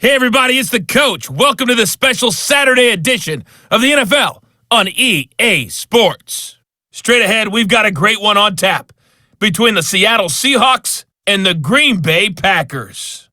Hey everybody, it's the coach. Welcome to the special Saturday edition of the NFL on EA Sports. Straight ahead, we've got a great one on tap between the Seattle Seahawks and the Green Bay Packers.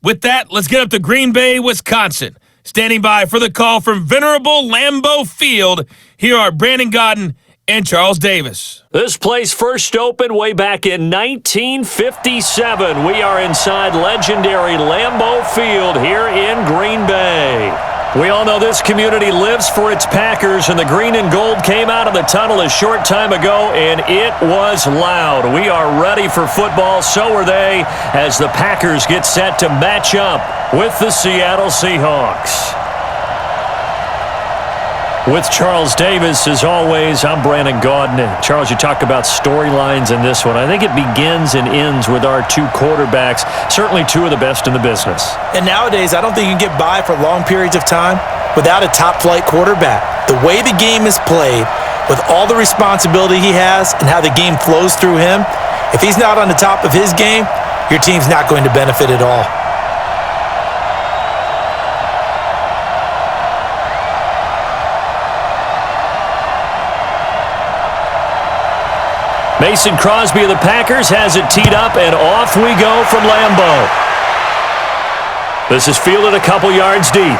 With that, let's get up to Green Bay, Wisconsin. Standing by for the call from venerable Lambeau Field, here are Brandon Godden and Charles Davis. This place first opened way back in 1957. We are inside legendary Lambeau Field here in Green Bay. We all know this community lives for its Packers, and the green and gold came out of the tunnel a short time ago, and it was loud. We are ready for football, so are they, as the Packers get set to match up with the Seattle Seahawks. With Charles Davis, as always, I'm Brandon Godden. Charles, you talk about storylines in this one. I think it begins and ends with our two quarterbacks, certainly two of the best in the business. And nowadays, I don't think you can get by for long periods of time without a top-flight quarterback. The way the game is played, with all the responsibility he has and how the game flows through him, if he's not on the top of his game, your team's not going to benefit at all. Mason Crosby of the Packers has it teed up, and off we go from Lambeau. This is fielded a couple yards deep.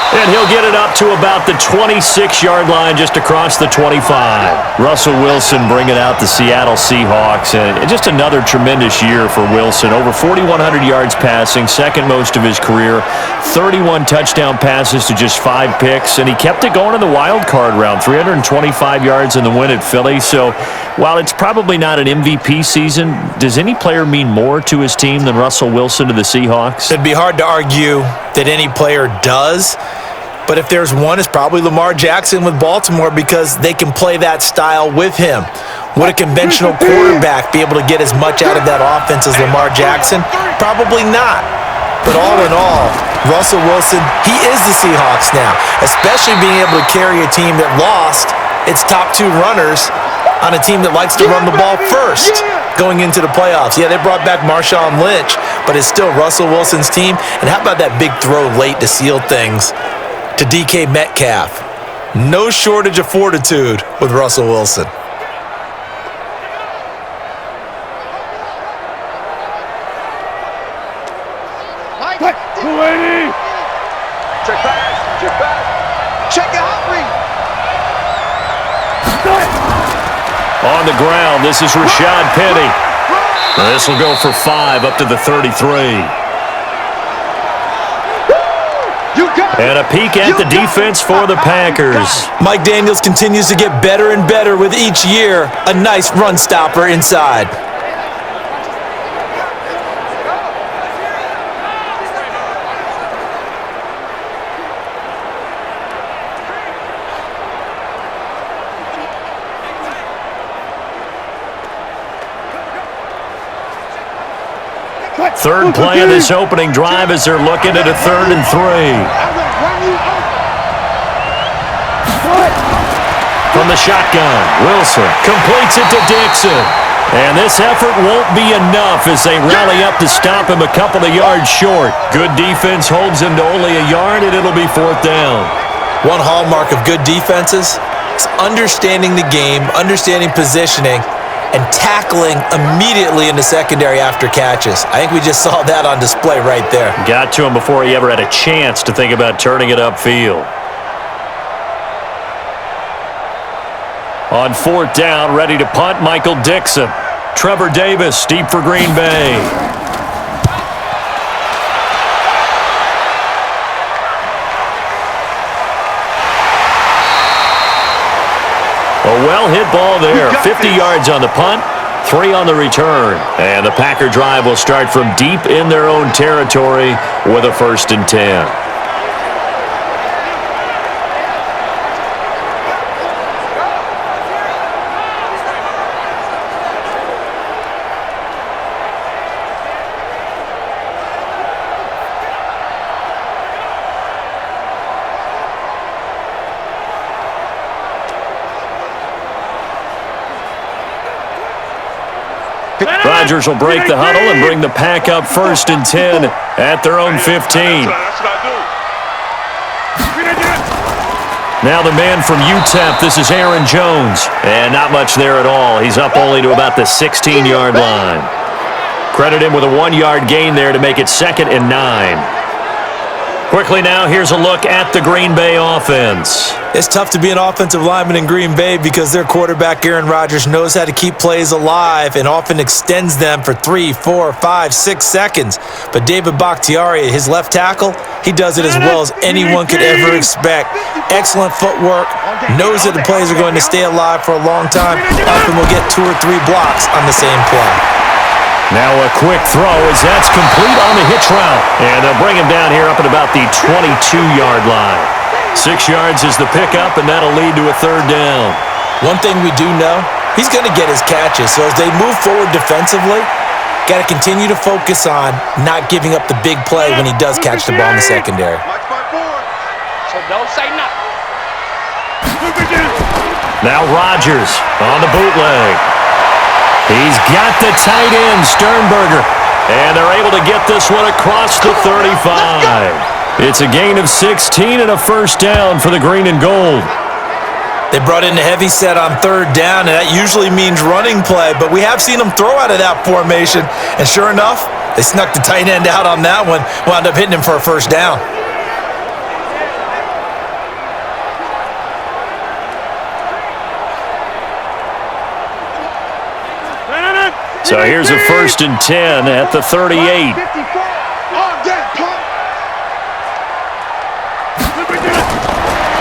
And he'll get it up to about the 26-yard line, just across the 25. Russell Wilson bringing out the Seattle Seahawks. And just another tremendous year for Wilson. Over 4,100 yards passing, second most of his career. 31 touchdown passes to just 5 picks. And he kept it going in the wild card round. 325 yards in the win at Philly. So while it's probably not an MVP season, does any player mean more to his team than Russell Wilson to the Seahawks? It'd be hard to argue that any player does. But if there's one, it's probably Lamar Jackson with Baltimore, because they can play that style with him. Would a conventional quarterback be able to get as much out of that offense as Lamar Jackson? Probably not. But all in all, Russell Wilson, he is the Seahawks now, especially being able to carry a team that lost its top 2 runners on a team that likes to run the ball first going into the playoffs. Yeah, they brought back Marshawn Lynch, but it's still Russell Wilson's team. And how about that big throw late to seal things to DK Metcalf? No shortage of fortitude with Russell Wilson. Check back. Check it out, read. On the ground, this is Rashad Penny. This will go for 5 up to the 33. And a peek at the defense for the Packers. Mike Daniels continues to get better and better with each year. A nice run stopper inside. Third play of this opening drive as they're looking at a 3rd and 3. From the shotgun, Wilson completes it to Dixon. And this effort won't be enough as they rally up to stop him a couple of yards short. Good defense holds him to only a yard, and it'll be 4th down. One hallmark of good defenses is understanding the game, understanding positioning, and tackling immediately in the secondary after catches. I think we just saw that on display right there. Got to him before he ever had a chance to think about turning it upfield. On 4th down, ready to punt, Michael Dixon. Trevor Davis, deep for Green Bay. A well-hit ball there. 50 yards on the punt, 3 on the return. And the Packer drive will start from deep in their own territory with a 1st and 10. Rodgers will break the huddle and bring the pack up 1st and 10 at their own 15. Now the man from UTEP, this is Aaron Jones. And not much there at all. He's up only to about the 16-yard line. Credit him with a 1-yard gain there to make it 2nd and 9. Quickly now, here's a look at the Green Bay offense. It's tough to be an offensive lineman in Green Bay because their quarterback, Aaron Rodgers, knows how to keep plays alive and often extends them for 3, 4, 5, 6 seconds. But David Bakhtiari, his left tackle, he does it as well as anyone could ever expect. Excellent footwork, knows that the plays are going to stay alive for a long time, often will get 2 or 3 blocks on the same play. Now a quick throw as that's complete on the hitch route. And they'll bring him down here up at about the 22-yard line. 6 yards is the pickup, and that'll lead to a 3rd down. One thing we do know, he's going to get his catches. So as they move forward defensively, got to continue to focus on not giving up the big play when he does catch the ball in the secondary. So don't say nothing. Now Rodgers on the bootleg. He's got the tight end, Sternberger, and they're able to get this one across the 35. It's a gain of 16 and a 1st down for the green and gold. They brought in a heavy set on 3rd down, and that usually means running play, but we have seen them throw out of that formation, and sure enough, they snuck the tight end out on that one, wound up hitting him for a 1st down. So here's a 1st and 10 at the 38.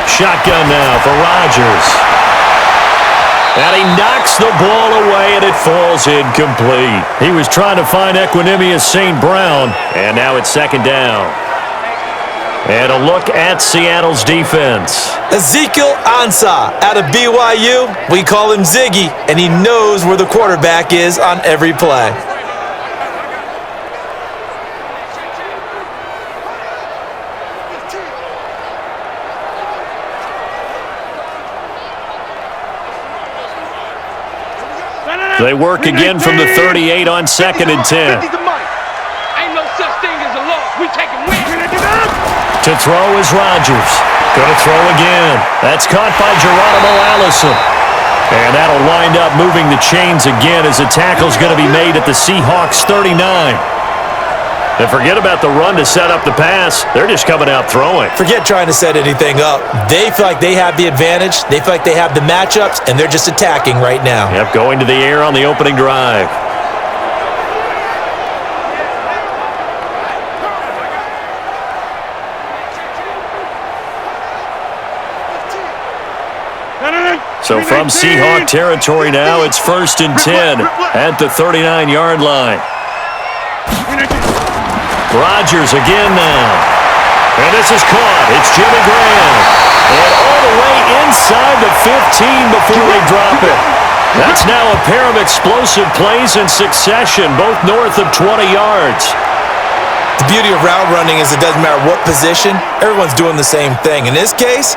Shotgun now for Rodgers. And he knocks the ball away, and it falls incomplete. He was trying to find Equanimeous St. Brown, and now it's 2nd down. And a look at Seattle's defense. Ezekiel Ansah out of BYU. We call him Ziggy, and he knows where the quarterback is on every play. They work again from the 38 on 2nd and 10. Ain't no such thing as a loss. We taking wins. To throw is Rodgers. Going to throw again. That's caught by Geronimo Allison. And that'll wind up moving the chains again as the tackle's going to be made at the Seahawks 39. And forget about the run to set up the pass. They're just coming out throwing. Forget trying to set anything up. They feel like they have the advantage. They feel like they have the matchups, and they're just attacking right now. Yep, going to the air on the opening drive. So from Seahawk territory now, it's 1st and 10 at the 39-yard line. Rodgers again now. And this is caught. It's Jimmy Graham. And all the way inside the 15 before they drop it. That's now a pair of explosive plays in succession, both north of 20 yards. The beauty of route running is it doesn't matter what position, everyone's doing the same thing. In this case,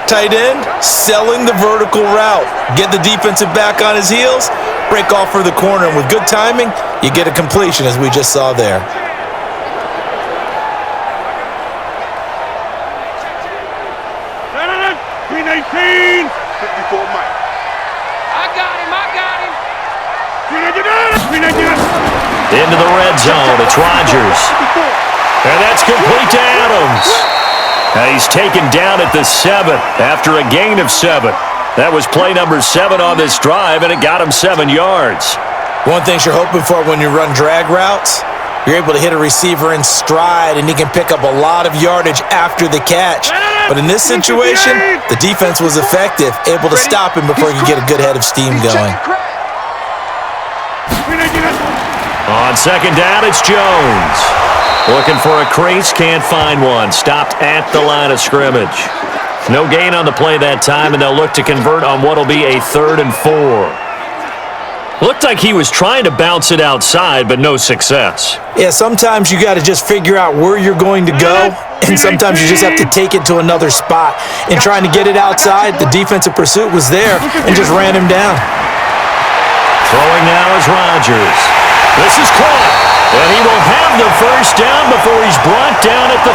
tight end selling the vertical route. Get the defensive back on his heels, break off for the corner, and with good timing, you get a completion as we just saw there. Into the red zone, it's Rodgers. And that's complete to Adams. And he's taken down at the 7 after a gain of 7. That was play number 7 on this drive, and it got him 7 yards. One thing you're hoping for when you run drag routes, you're able to hit a receiver in stride, and he can pick up a lot of yardage after the catch. But in this situation, the defense was effective, able to stop him before he could get a good head of steam going. On 2nd down, it's Jones. Looking for a crease, can't find one. Stopped at the line of scrimmage. No gain on the play that time, and they'll look to convert on what'll be a 3rd and 4. Looked like he was trying to bounce it outside, but no success. Yeah, sometimes you got to just figure out where you're going to go, and sometimes you just have to take it to another spot. In trying to get it outside, the defensive pursuit was there and just ran him down. Throwing now is Rodgers. This is caught, and he will have the first down before he's brought down at the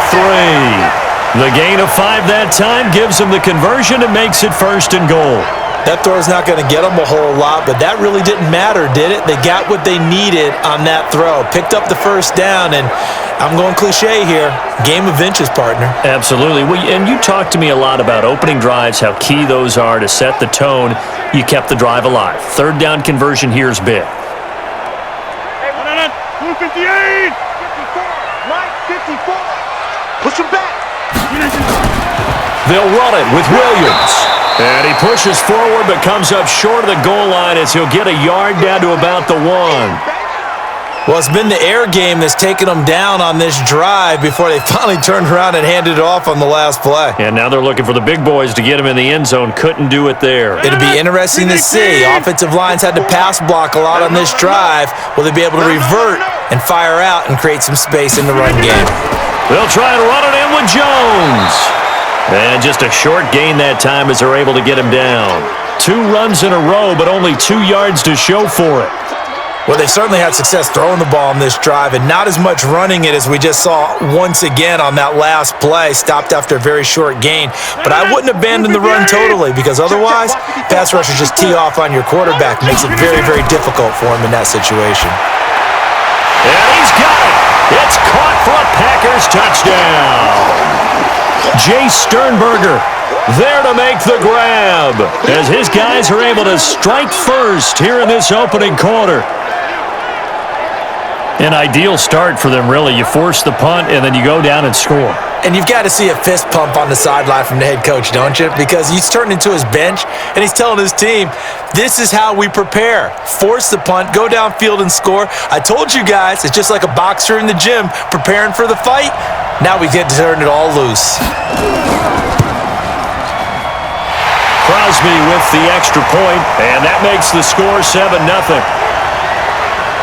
3. The gain of 5 that time gives him the conversion and makes it 1st and goal. That throw is not going to get them a whole lot, but that really didn't matter, did it? They got what they needed on that throw. Picked up the first down, and I'm going cliche here. Game of inches, partner. Absolutely. Well, and you talked to me a lot about opening drives, how key those are to set the tone. You kept the drive alive. 3rd down conversion here is big. 258! 54! Mike, 54! Push him back! They'll run it with Williams. And he pushes forward but comes up short of the goal line as he'll get a yard down to about the 1. Well, it's been the air game that's taken them down on this drive before they finally turned around and handed it off on the last play. And now they're looking for the big boys to get him in the end zone. Couldn't do it there. It'll be interesting to see. Offensive lines had to pass block a lot on this drive. Will they be able to revert and fire out and create some space in the run game? They'll try and run it in with Jones. And just a short gain that time as they're able to get him down. 2 runs in a row, but only 2 yards to show for it. Well, they certainly had success throwing the ball on this drive and not as much running it as we just saw once again on that last play. Stopped after a very short gain. But I wouldn't abandon the run totally because otherwise, pass rushers just tee off on your quarterback. Makes it very, very difficult for him in that situation. And he's got it. It's caught for a Packers touchdown. Jay Sternberger there to make the grab as his guys are able to strike first here in this opening quarter. An ideal start for them, really. You force the punt, and then you go down and score. And you've got to see a fist pump on the sideline from the head coach, don't you? Because he's turned into his bench, and he's telling his team, this is how we prepare. Force the punt, go downfield and score. I told you guys, it's just like a boxer in the gym preparing for the fight. Now we get to turn it all loose. Crosby with the extra point, and that makes the score 7-0.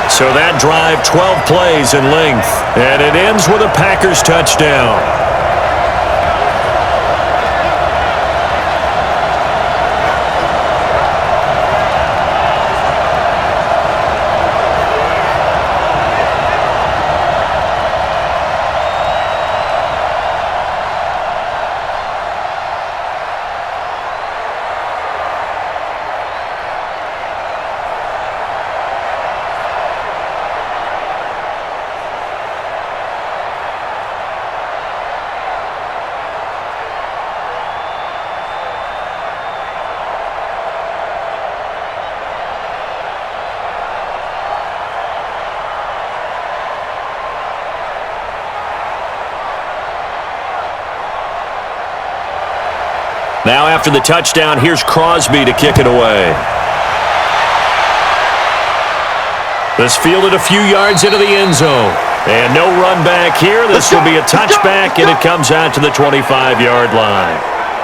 So that drive, 12 plays in length, and it ends with a Packers touchdown. Now after the touchdown, here's Crosby to kick it away. This fielded a few yards into the end zone. And no run back here. This will be a touchback, and it comes out to the 25-yard line.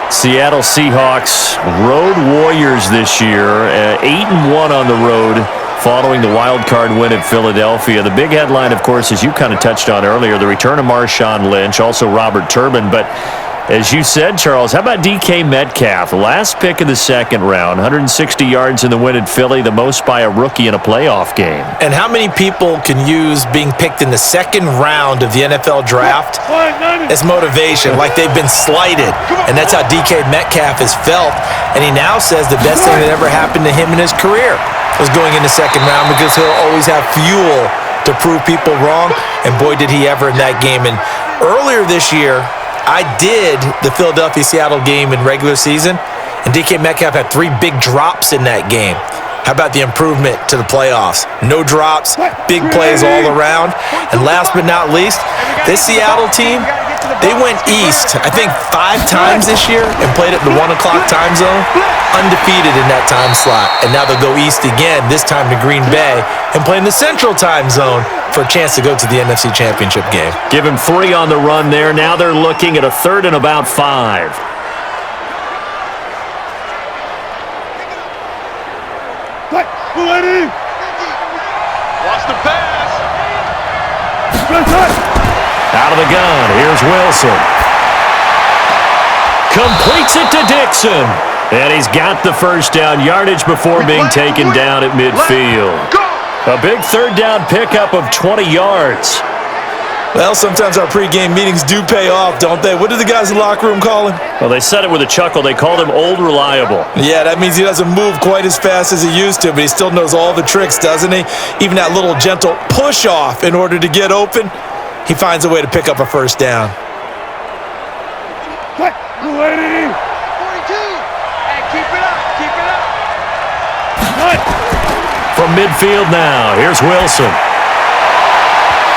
Seattle Seahawks road warriors this year, 8-1 on the road following the wild card win at Philadelphia. The big headline, of course, as you kind of touched on earlier, the return of Marshawn Lynch, also Robert Turbin. But as you said, Charles, how about DK Metcalf? Last pick of the second round, 160 yards in the win at Philly, the most by a rookie in a playoff game. And how many people can use being picked in the second round of the NFL draft as motivation, like they've been slighted? And that's how DK Metcalf has felt. And he now says the best thing that ever happened to him in his career was going in the second round, because he'll always have fuel to prove people wrong. And boy, did he ever in that game. And earlier this year, I did the Philadelphia-Seattle game in regular season, and DK Metcalf had 3 big drops in that game. How about the improvement to the playoffs? No drops, big plays all around. And last but not least, this Seattle team, they went east, I think 5 times this year and played at the 1 o'clock time zone, undefeated in that time slot. And now they'll go east again, this time to Green Bay, and play in the central time zone for a chance to go to the NFC Championship game. Give him 3 on the run there. Now they're looking at a 3rd and about 5. Watch the pass. Out of the gun, here's Wilson. Completes it to Dixon. And he's got the first down, yardage before being taken down at midfield. A big third down pickup of 20 yards. Well, sometimes our pregame meetings do pay off, don't they? What do the guys in the locker room call him? Well, they said it with a chuckle. They called him Old Reliable. Yeah, that means he doesn't move quite as fast as he used to, but he still knows all the tricks, doesn't he? Even that little gentle push-off in order to get open, he finds a way to pick up a first down. Ready? 42. Hey, keep it up. Keep it up. From midfield now, here's Wilson.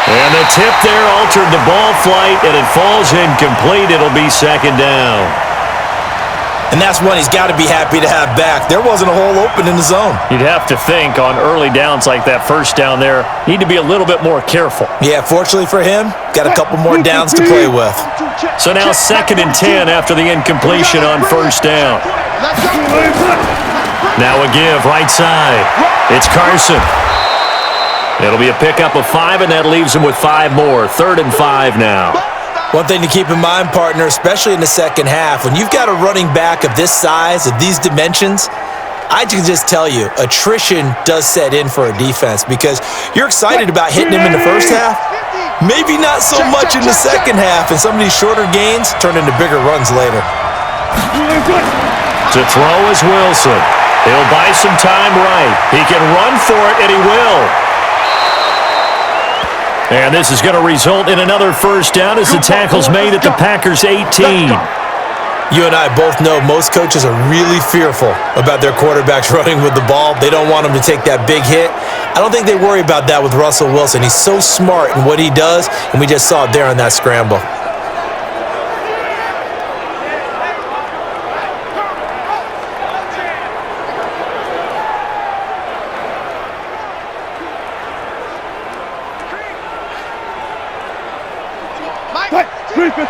And the tip there altered the ball flight, and it falls incomplete. It'll be second down. And that's one he's got to be happy to have back. There wasn't a hole open in the zone. You'd have to think on early downs like that first down there, need to be a little bit more careful. Yeah, fortunately for him, got a couple more downs to play with. So now 2nd and 10 after the incompletion on first down. Now a give right side. It's Carson. It'll be a pickup of 5, and that leaves him with 5 more. 3rd and 5 now. One thing to keep in mind, partner, especially in the second half, when you've got a running back of this size, of these dimensions, I can just tell you, attrition does set in for a defense because you're excited about hitting him in the first half, maybe not so much in the second half, and some of these shorter gains turn into bigger runs later. To throw is Wilson. He'll buy some time right. He can run for it, and he will. And this is going to result in another first down as the tackle's made at the Packers' 18. You and I both know most coaches are really fearful about their quarterbacks running with the ball. They don't want them to take that big hit. I don't think they worry about that with Russell Wilson. He's so smart in what he does, and we just saw it there on that scramble.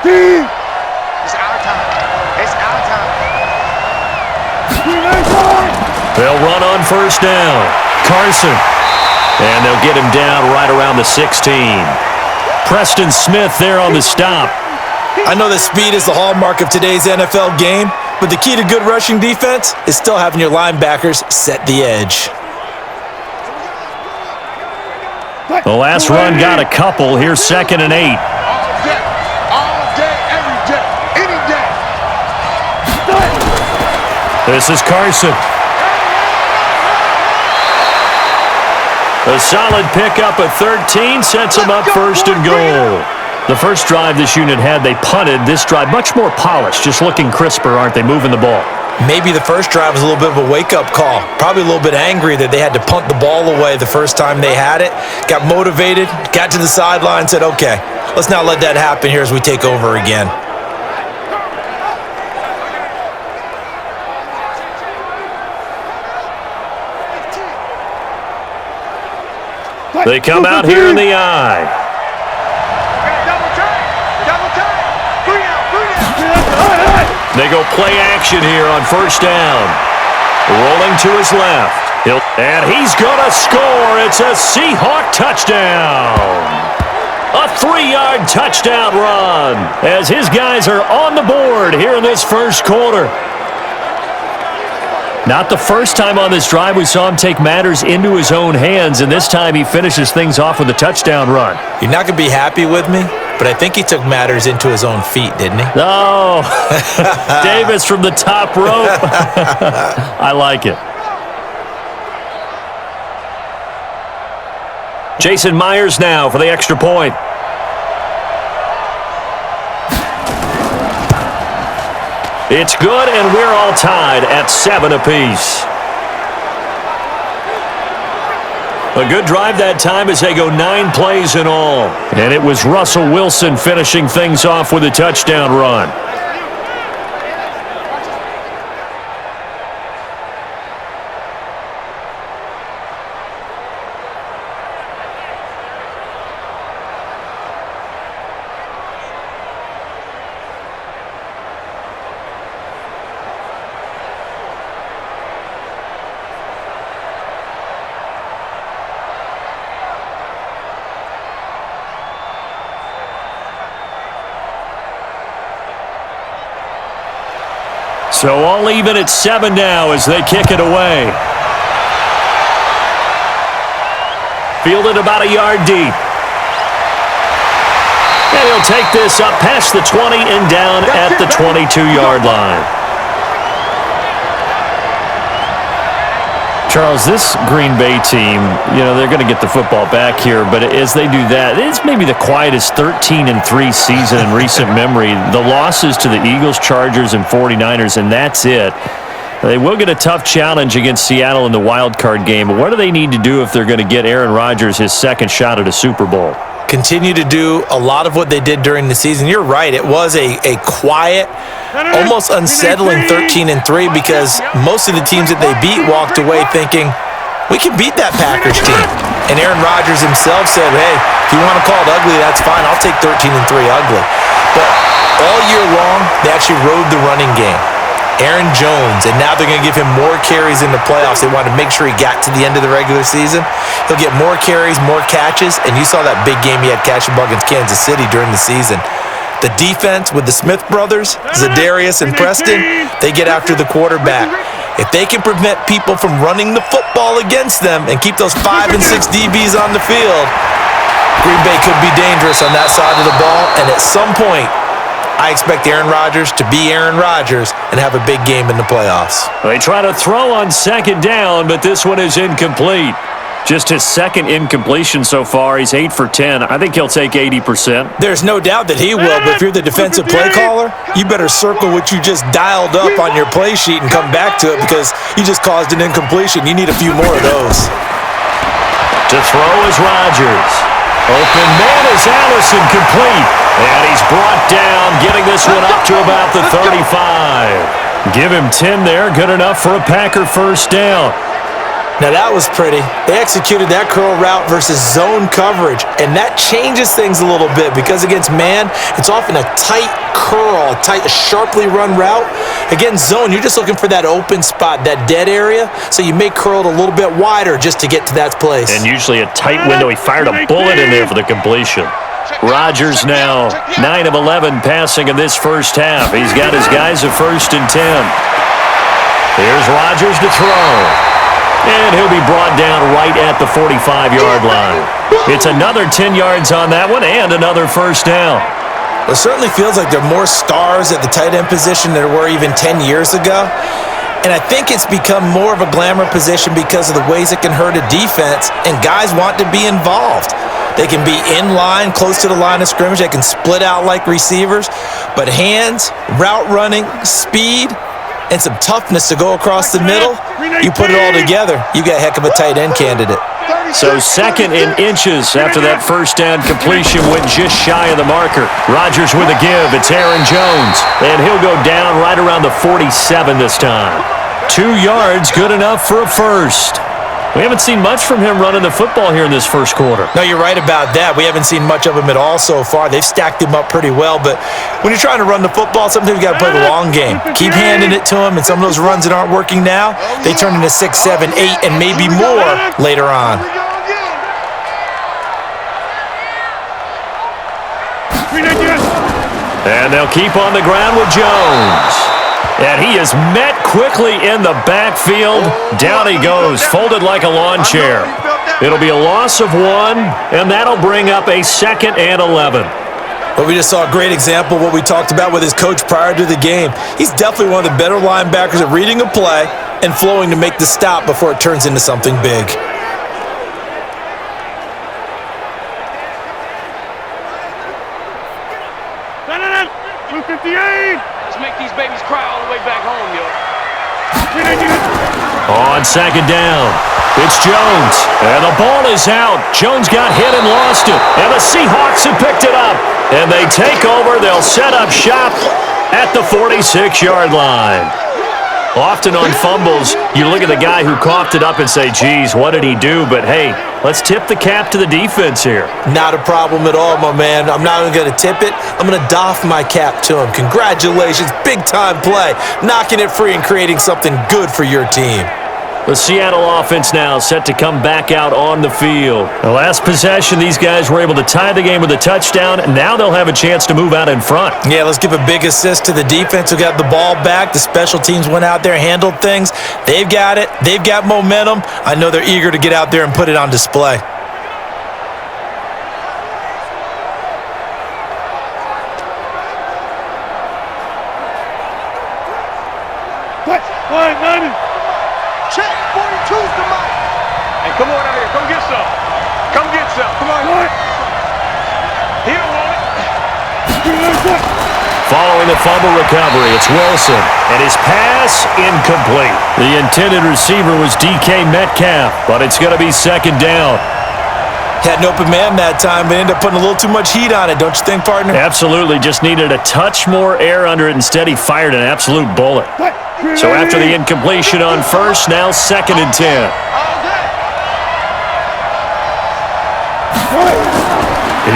It's our time. It's our time. They'll run on first down. Carson. And they'll get him down right around the 16. Preston Smith there on the stop. I know that speed is the hallmark of today's NFL game, but the key to good rushing defense is still having your linebackers set the edge. The last run got a couple. Here's 2nd and 8. This is Carson. A solid pickup of 13 sets him up 1st and goal. The first drive this unit had, they punted. This drive, much more polished, just looking crisper, aren't they, moving the ball? Maybe the first drive was a little bit of a wake-up call. Probably a little bit angry that they had to punt the ball away the first time they had it. Got motivated, got to the sideline, said, okay, let's not let that happen here as we take over again. They come out here in the eye. They go play action here on first down. Rolling to his left. And he's going to score. It's a Seahawk touchdown. A 3-yard touchdown run as his guys are on the board here in this first quarter. Not the first time on this drive we saw him take matters into his own hands, and this time he finishes things off with a touchdown run. You're not going to be happy with me, but I think he took matters into his own feet, didn't he? No. Davis from the top rope. I like it. Jason Myers now for the extra point. It's good, and we're all tied at 7 apiece. A good drive that time as they go 9 plays in all. And it was Russell Wilson finishing things off with a touchdown run. So all even at 7 now as they kick it away. Fielded about a yard deep. And he'll take this up past the 20 and down at the 22-yard line. Charles, this Green Bay team, they're going to get the football back here, but as they do that, it's maybe the quietest 13-3 season in recent memory. The losses to the Eagles, Chargers, and 49ers, and that's it. They will get a tough challenge against Seattle in the wild card game, but what do they need to do if they're going to get Aaron Rodgers his second shot at a Super Bowl? Continue to do a lot of what they did during the season. You're right. It was a quiet, almost unsettling 13-3 because most of the teams that they beat walked away thinking, we can beat that Packers team. And Aaron Rodgers himself said, hey, if you want to call it ugly, that's fine. I'll take 13-3 ugly. But all year long, they actually rode the running game. Aaron Jones, and now they're going to give him more carries in the playoffs. They want to make sure he got to the end of the regular season. He'll get more carries, more catches, and you saw that big game he had catching ball against Kansas City during the season. The defense with the Smith brothers, Zadarius and Preston, they get after the quarterback. If they can prevent people from running the football against them and keep those 5 and 6 DBs on the field, Green Bay could be dangerous on that side of the ball, and at some point, I expect Aaron Rodgers to be Aaron Rodgers and have a big game in the playoffs. They try to throw on second down, but this one is incomplete. Just his second incompletion so far. He's 8 for 10. I think he'll take 80%. There's no doubt that he will, but if you're the defensive play caller, you better circle what you just dialed up on your play sheet and come back to it because you just caused an incompletion. You need a few more of those. To throw is Rodgers. Open man is Allison, complete. And he's brought down, getting this one up to about the 35. Give him 10 there, good enough for a Packer first down. Now that was pretty. They executed that curl route versus zone coverage, and that changes things a little bit because against man, it's often a tight curl, a sharply run route. Against zone, you're just looking for that open spot, that dead area, so you may curl it a little bit wider just to get to that place. And usually a tight window. He fired a bullet in there for the completion. Rodgers now 9 of 11 passing in this first half. He's got his guys at 1st and 10. Here's Rodgers to throw. And he'll be brought down right at the 45-yard line. It's another 10 yards on that one and another first down. It certainly feels like there are more stars at the tight end position than there were even 10 years ago. And I think it's become more of a glamour position because of the ways it can hurt a defense, and guys want to be involved. They can be in line, close to the line of scrimmage. They can split out like receivers. But hands, route running, speed, and some toughness to go across the middle, you put it all together, you got a heck of a tight end candidate. So 2nd and inches after that first down completion went just shy of the marker. Rodgers with a give. It's Aaron Jones. And he'll go down right around the 47 this time. 2 yards, good enough for a first. We haven't seen much from him running the football here in this first quarter. No, you're right about that. We haven't seen much of him at all so far. They've stacked him up pretty well, but when you're trying to run the football, sometimes you got to play the long game. Keep handing it to him, and some of those runs that aren't working now, they turn into 6, 7, 8, and maybe more later on. And they'll keep on the ground with Jones. And he is met quickly in the backfield. Down he goes, folded like a lawn chair. It'll be a loss of 1, and that'll bring up a 2nd and 11. But we just saw a great example of what we talked about with his coach prior to the game. He's definitely one of the better linebackers at reading a play and flowing to make the stop before it turns into something big. Let's make these babies cry all the way back home, yo. On 2nd down, it's Jones. And the ball is out. Jones got hit and lost it. And the Seahawks have picked it up. And they take over. They'll set up shop at the 46-yard line. Often on fumbles, you look at the guy who coughed it up and say, geez, what did he do? But, hey, let's tip the cap to the defense here. Not a problem at all, my man. I'm not even going to tip it. I'm going to doff my cap to him. Congratulations. Big-time play. Knocking it free and creating something good for your team. The Seattle offense now set to come back out on the field. The last possession, these guys were able to tie the game with a touchdown, and now they'll have a chance to move out in front. Yeah, let's give a big assist to the defense who got the ball back. The special teams went out there, handled things. They've got it. They've got momentum. I know they're eager to get out there and put it on display. Check, 42's the mark. Hey, come on out here. Come get some. Come get some. Come on. He don't want it. Following the fumble recovery, it's Wilson, and his pass incomplete. The intended receiver was DK Metcalf, but it's going to be second down. Had an open man that time, but ended up putting a little too much heat on it, don't you think, partner? Absolutely, just needed a touch more air under it. Instead, he fired an absolute bullet. So after the incompletion on first, now 2nd and 10.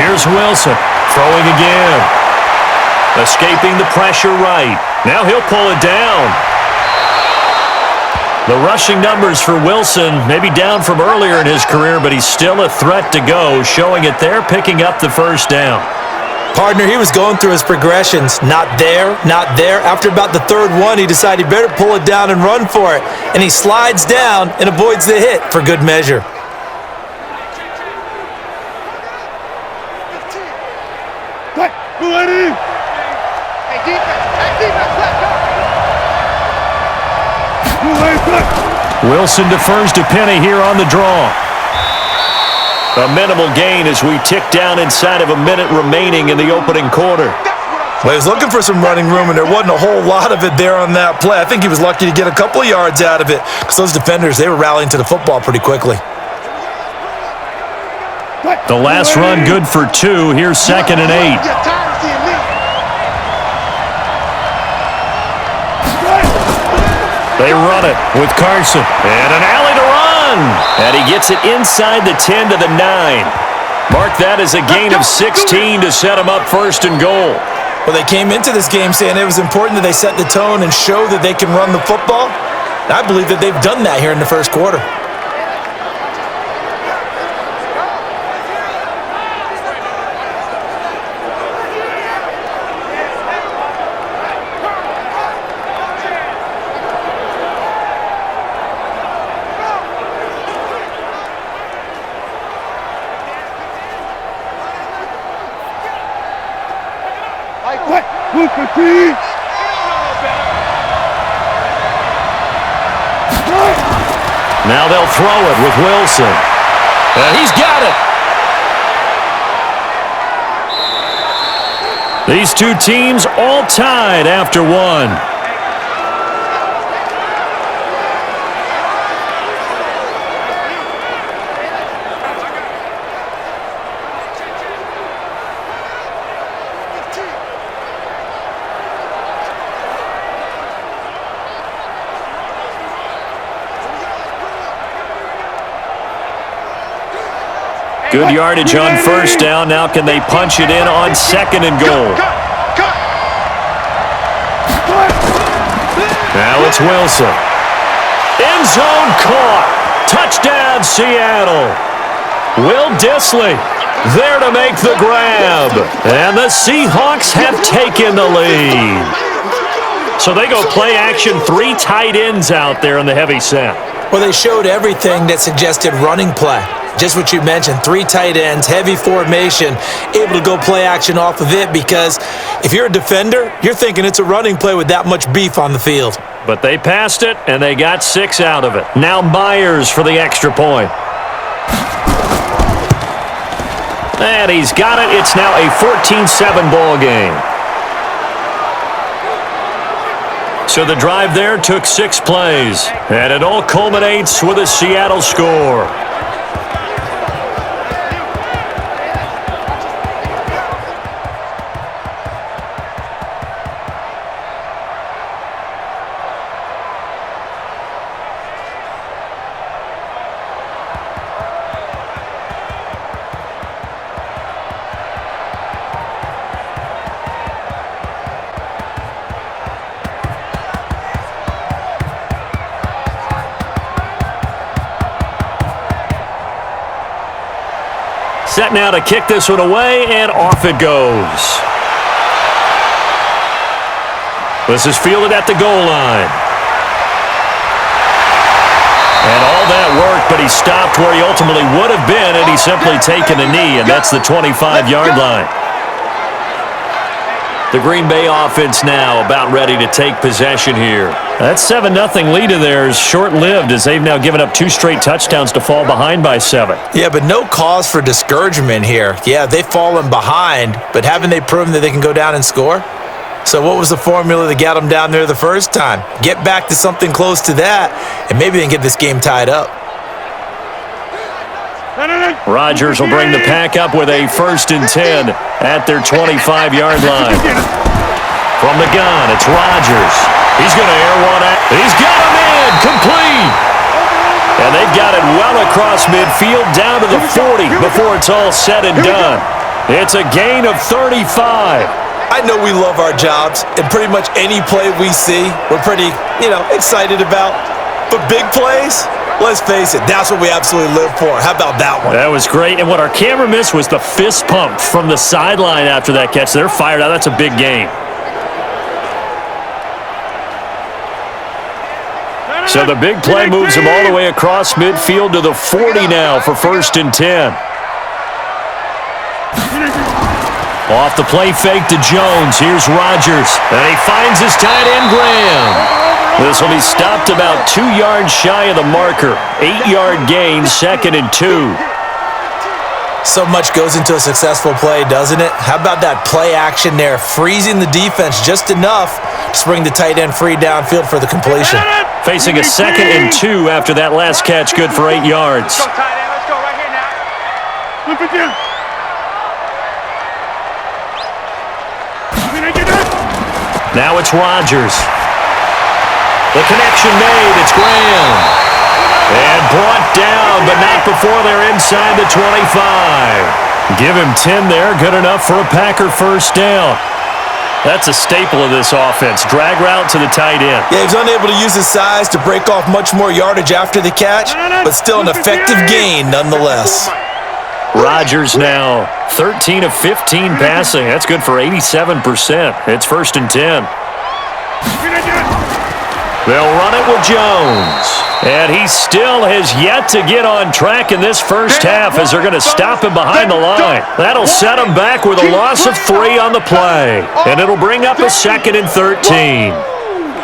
Here's Wilson, throwing again. Escaping the pressure right. Now he'll pull it down. The rushing numbers for Wilson may be down from earlier in his career, but he's still a threat to go, showing it there, picking up the first down. Partner, he was going through his progressions. Not there, not there. After about the third one, he decided he better pull it down and run for it. And he slides down and avoids the hit for good measure. Hey, defense, let's go. Wilson defers to Penny here on the draw. A minimal gain as we tick down inside of a minute remaining in the opening quarter. Well, he was looking for some running room, and there wasn't a whole lot of it there on that play. I think he was lucky to get a couple of yards out of it because those defenders, they were rallying to the football pretty quickly. The last run good for 2. Here's 2nd and 8. They run it with Carson. And an alley to run. And he gets it inside the 10 to the 9. Mark that as a gain of 16 to set him up 1st and goal. Well, they came into this game saying it was important that they set the tone and show that they can run the football. And I believe that they've done that here in the first quarter. Now they'll throw it with Wilson. And he's got it. These two teams all tied after 1. Good yardage on first down. Now can they punch it in on 2nd and goal? Now it's Wilson. End zone caught. Touchdown, Seattle. Will Dissly there to make the grab. And the Seahawks have taken the lead. So they go play action, 3 tight ends out there in the heavy set. Well, they showed everything that suggested running play. Just what you mentioned, 3 tight ends, heavy formation, able to go play action off of it because if you're a defender, you're thinking it's a running play with that much beef on the field. But they passed it, and they got 6 out of it. Now Myers for the extra point. And he's got it. It's now a 14-7 ball game. So the drive there took 6 plays, and it all culminates with a Seattle score. set now to kick this one away, and off it goes. This is fielded at the goal line. And all that worked, but he stopped where he ultimately would have been, and he's simply taken a knee, and that's the 25-yard line. The Green Bay offense now about ready to take possession here. That 7-0 lead of theirs short-lived as they've now given up 2 straight touchdowns to fall behind by 7. Yeah, but no cause for discouragement here. Yeah, they've fallen behind, but haven't they proven that they can go down and score? So what was the formula that got them down there the first time? Get back to something close to that, and maybe they can get this game tied up. Rodgers will bring the pack up with a 1st and 10 at their 25-yard line. From the gun, it's Rodgers. He's going to air one out. He's got him in, complete. And they've got it well across midfield down to the 40 before it's all said and done. It's a gain of 35. I know we love our jobs, and pretty much any play we see, we're pretty, excited about. But big plays, let's face it, that's what we absolutely live for. How about that one? That was great. And what our camera missed was the fist pump from the sideline after that catch. They're fired out. That's a big game. So the big play moves them all the way across midfield to the 40 now for 1st and 10. Off the play fake to Jones. Here's Rodgers. And he finds his tight end, Graham. This will be stopped about 2 yards shy of the marker. 8-yard gain, 2nd and 2. So much goes into a successful play, doesn't it? How about that play action there, freezing the defense just enough to bring the tight end free downfield for the completion. Facing a 2nd and 2 after that last catch, good for 8 yards. Let's go, tight end. Let's go right here now. Look at you. Now it's Rodgers. The connection made. It's Graham. And brought down, but not before they're inside the 25. Give him 10 there. Good enough for a Packer 1st down. That's a staple of this offense. Drag route to the tight end. Yeah, he's unable to use his size to break off much more yardage after the catch, but still an effective gain nonetheless. Rodgers now 13 of 15 passing. That's good for 87%. It's 1st and 10. They'll run it with Jones. And he still has yet to get on track in this first half as they're going to stop him behind the line. That'll set him back with a loss of 3 on the play. And it'll bring up a 2nd and 13.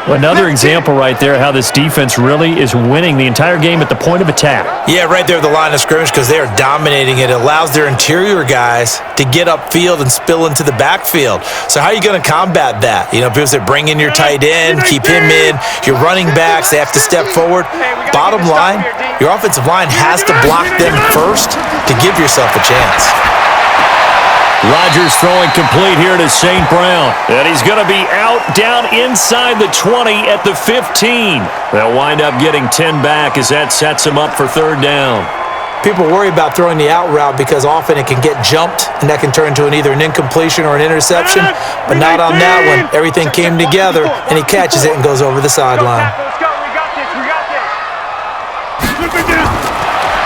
Another example right there how this defense really is winning the entire game at the point of attack. Yeah, right there at the line of scrimmage because they are dominating it. It allows their interior guys to get upfield and spill into the backfield. So how are you going to combat that? People say bring in your tight end, keep him in. Your running backs, they have to step forward. Bottom line, your offensive line has to block them first to give yourself a chance. Rodgers throwing complete here to St. Brown. And he's going to be out down inside the 20 at the 15. They'll wind up getting 10 back as that sets him up for 3rd down. People worry about throwing the out route because often it can get jumped, and that can turn into either an incompletion or an interception. But not on that one. Everything came together, and he catches it and goes over the sideline. Let's go. We got this. We got this.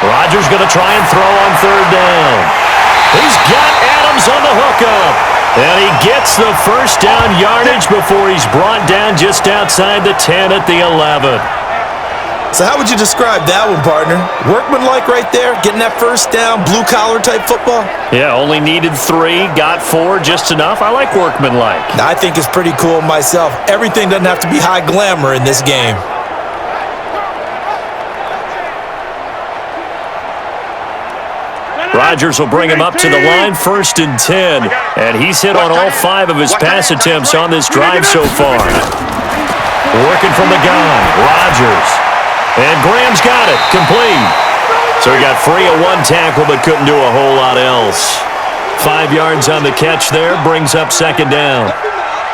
Rodgers going to try and throw on 3rd down. He's got Adams on the hookup. And he gets the 1st down yardage before he's brought down just outside the 10 at the 11. So how would you describe that one, partner? Workmanlike right there, getting that 1st down, blue-collar type football? Yeah, only needed 3, got 4, just enough. I like workmanlike. I think it's pretty cool myself. Everything doesn't have to be high glamour in this game. Rodgers will bring him up to the line, 1st and 10. And he's hit on all 5 of his pass attempts on this drive so far. Working from the gun, Rodgers. And Graham's got it, complete. So he got free of 1 tackle but couldn't do a whole lot else. 5 yards on the catch there, brings up 2nd down.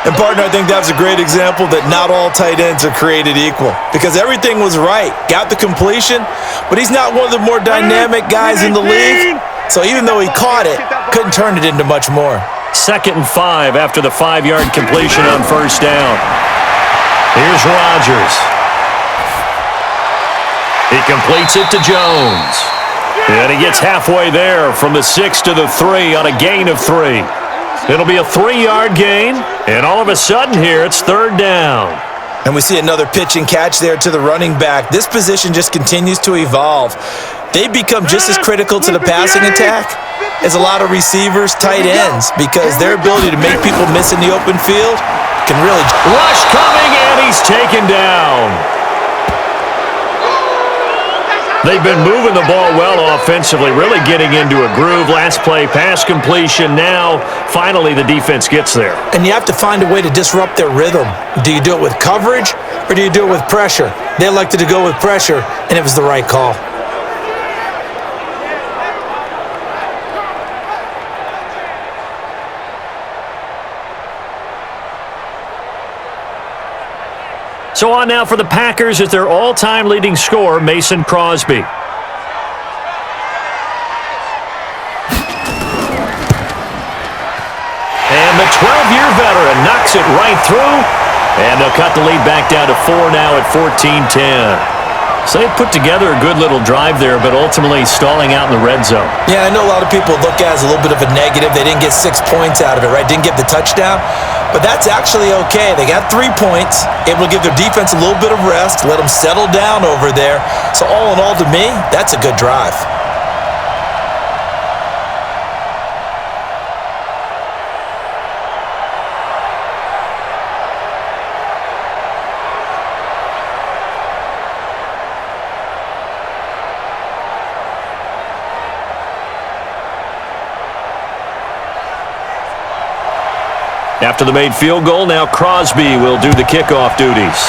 And, partner, I think that was a great example that not all tight ends are created equal because everything was right. Got the completion, but he's not one of the more dynamic guys in the league. So even though he caught it, couldn't turn it into much more. 2nd and 5 after the 5-yard completion on 1st down. Here's Rodgers. He completes it to Jones. And he gets halfway there from the 6 to the 3 on a gain of 3. It'll be a 3-yard gain, and all of a sudden here, it's third down. And we see another pitch and catch there to the running back. This position just continues to evolve. They become just as critical to the passing attack as a lot of receivers, tight ends, because their ability to make people miss in the open field can really... Rush coming, and he's taken down. They've been moving the ball well offensively, really getting into a groove. Last play, pass completion. Now, finally, the defense gets there. And you have to find a way to disrupt their rhythm. Do you do it with coverage, or do you do it with pressure? They elected to go with pressure, and it was the right call. So on now for the Packers is their all-time leading scorer, Mason Crosby. And the 12-year veteran knocks it right through, and they'll cut the lead back down to 4 now at 14-10. So they put together a good little drive there, but ultimately stalling out in the red zone. Yeah, I know a lot of people look at it as a little bit of a negative. They didn't get 6 points out of it, right? Didn't get the touchdown. But that's actually okay. They got 3 points, able to give their defense a little bit of rest, let them settle down over there. So all in all, to me, that's a good drive. After the made field goal, now Crosby will do the kickoff duties.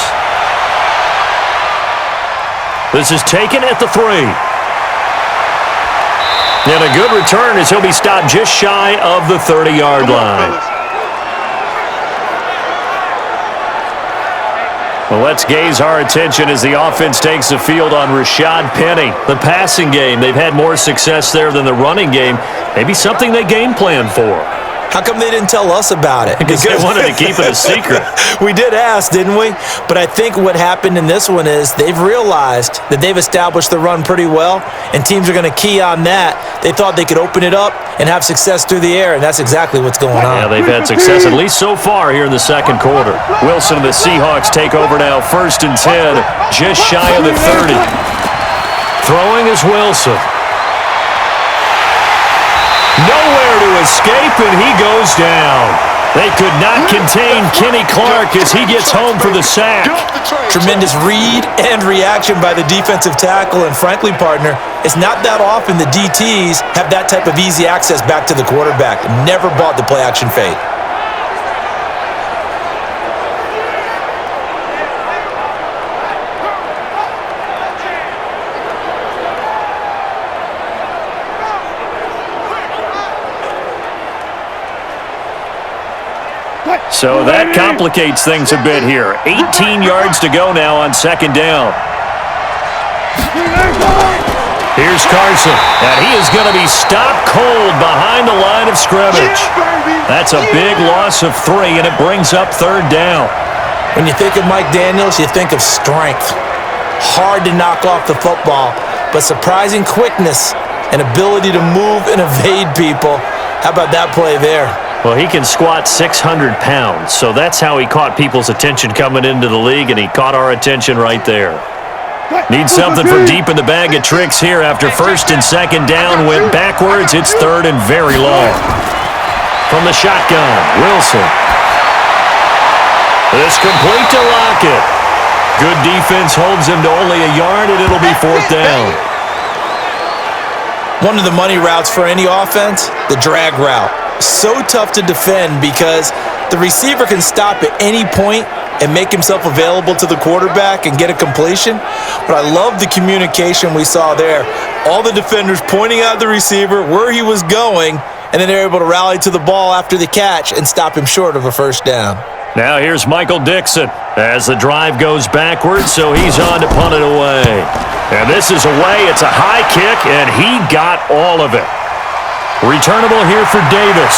This is taken at the 3. And a good return as he'll be stopped just shy of the 30-yard line. Well, let's gaze our attention as the offense takes the field on Rashad Penny. The passing game, they've had more success there than the running game. Maybe something they game plan for. How come they didn't tell us about it? Because they wanted to keep it a secret. We did ask, didn't we? But I think what happened in this one is they've realized that they've established the run pretty well, and teams are going to key on that. They thought they could open it up and have success through the air, and that's exactly what's going on. Yeah, they've had success, at least so far here in the second quarter. Wilson and the Seahawks take over now, 1st and 10, just shy of the 30. Throwing is Wilson. Nowhere to escape, and he goes down. They could not contain Kenny Clark as he gets home for the sack. Tremendous read and reaction by the defensive tackle, and frankly, partner, it's not that often the DTs have that type of easy access back to the quarterback. Never bought the play-action fade. So that complicates things a bit here. 18 yards to go now on 2nd down. Here's Carson, and he is going to be stopped cold behind the line of scrimmage. That's a big loss of 3, and it brings up 3rd down. When you think of Mike Daniels, you think of strength. Hard to knock off the football, but surprising quickness and ability to move and evade people. How about that play there? Well, he can squat 600 pounds, so that's how he caught people's attention coming into the league, and he caught our attention right there. Needs something for deep in the bag of tricks here after 1st and 2nd down. Went backwards. It's 3rd and very long. From the shotgun, Wilson. This complete to Lockett. Good defense holds him to only a yard, and it'll be 4th down. One of the money routes for any offense, the drag route. So tough to defend because the receiver can stop at any point and make himself available to the quarterback and get a completion. But I love the communication we saw there. All the defenders pointing out the receiver, where he was going, and then they're able to rally to the ball after the catch and stop him short of a 1st down. Now here's Michael Dixon as the drive goes backwards, so he's on to punt it away. And this is away. It's a high kick, and he got all of it. Returnable here for Davis.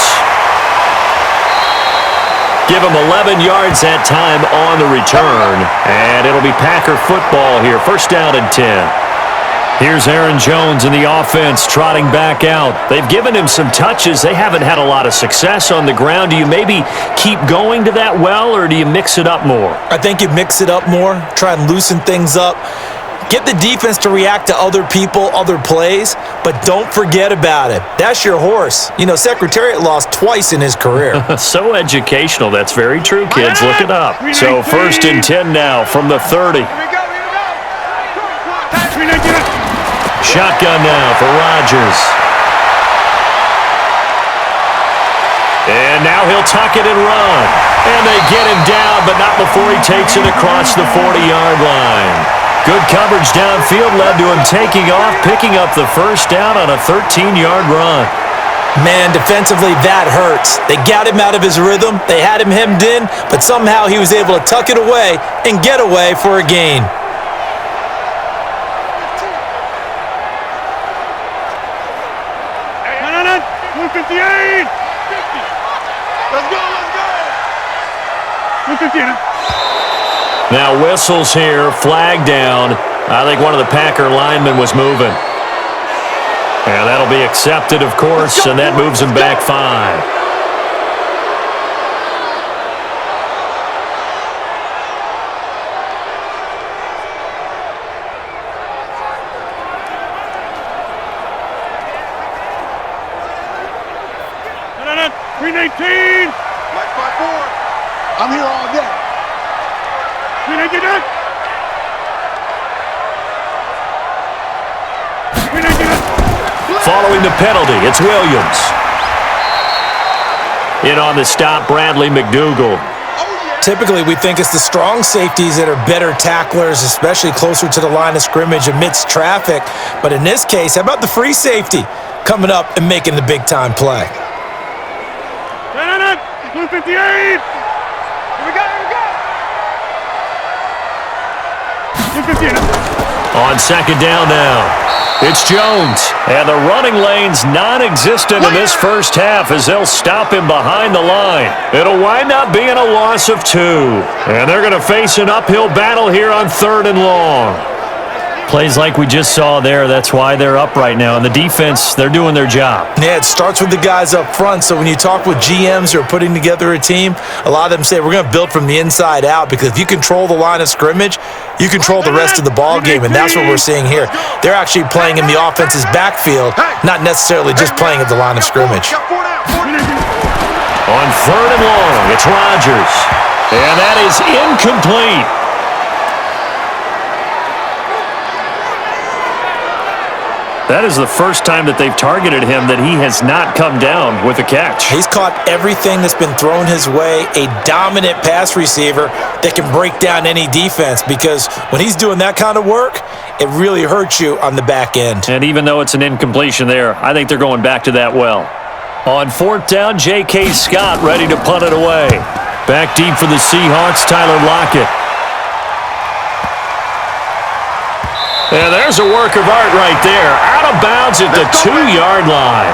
Give him 11 yards that time on the return, and it'll be Packer football here. 1st down and 10. Here's Aaron Jones and the offense trotting back out. They've given him some touches. They haven't had a lot of success on the ground. Do you maybe keep going to that well, or do you mix it up more? I think you mix it up more, try and loosen things up. Get the defense to react to other people, other plays, but don't forget about it. That's your horse. You know, Secretariat lost twice in his career. So educational. That's very true, kids. Look it up. So 1st and 10 now from the 30. Shotgun now for Rodgers. And now he'll tuck it and run. And they get him down, but not before he takes it across the 40-yard line. Good coverage downfield led to him taking off, picking up the first down on a 13-yard run. Man, defensively, that hurts. They got him out of his rhythm. They had him hemmed in, but somehow he was able to tuck it away and get away for a gain. Now whistles here, flag down. I think one of the Packer linemen was moving. And that'll be accepted, of course, and that moves him back 5. Green 18! Black 5-4. I'm here all day. Green 18! Green 18! Following the penalty, it's Williams. In on the stop, Bradley McDougal. Typically, we think it's the strong safeties that are better tacklers, especially closer to the line of scrimmage amidst traffic. But in this case, how about the free safety coming up and making the big-time play? 58! Here we go, here we go! On 2nd down now, it's Jones. And the running lane's non-existent in this first half as they'll stop him behind the line. It'll wind up being a loss of 2. And they're going to face an uphill battle here on 3rd and long. Plays like we just saw there, that's why they're up right now. And the defense, they're doing their job. Yeah, it starts with the guys up front. So when you talk with GMs who are putting together a team, a lot of them say we're going to build from the inside out, because if you control the line of scrimmage, you control the rest of the ball game, and that's what we're seeing here. They're actually playing in the offense's backfield, not necessarily just playing at the line of scrimmage. On 3rd and long, it's Rodgers. And that is incomplete. That is the first time that they've targeted him that he has not come down with a catch. He's caught everything that's been thrown his way, a dominant pass receiver that can break down any defense, because when he's doing that kind of work, it really hurts you on the back end. And even though it's an incompletion there, I think they're going back to that well. On 4th down, J.K. Scott ready to punt it away. Back deep for the Seahawks, Tyler Lockett. And there's a work of art right there. Out of bounds at the 2-yard line.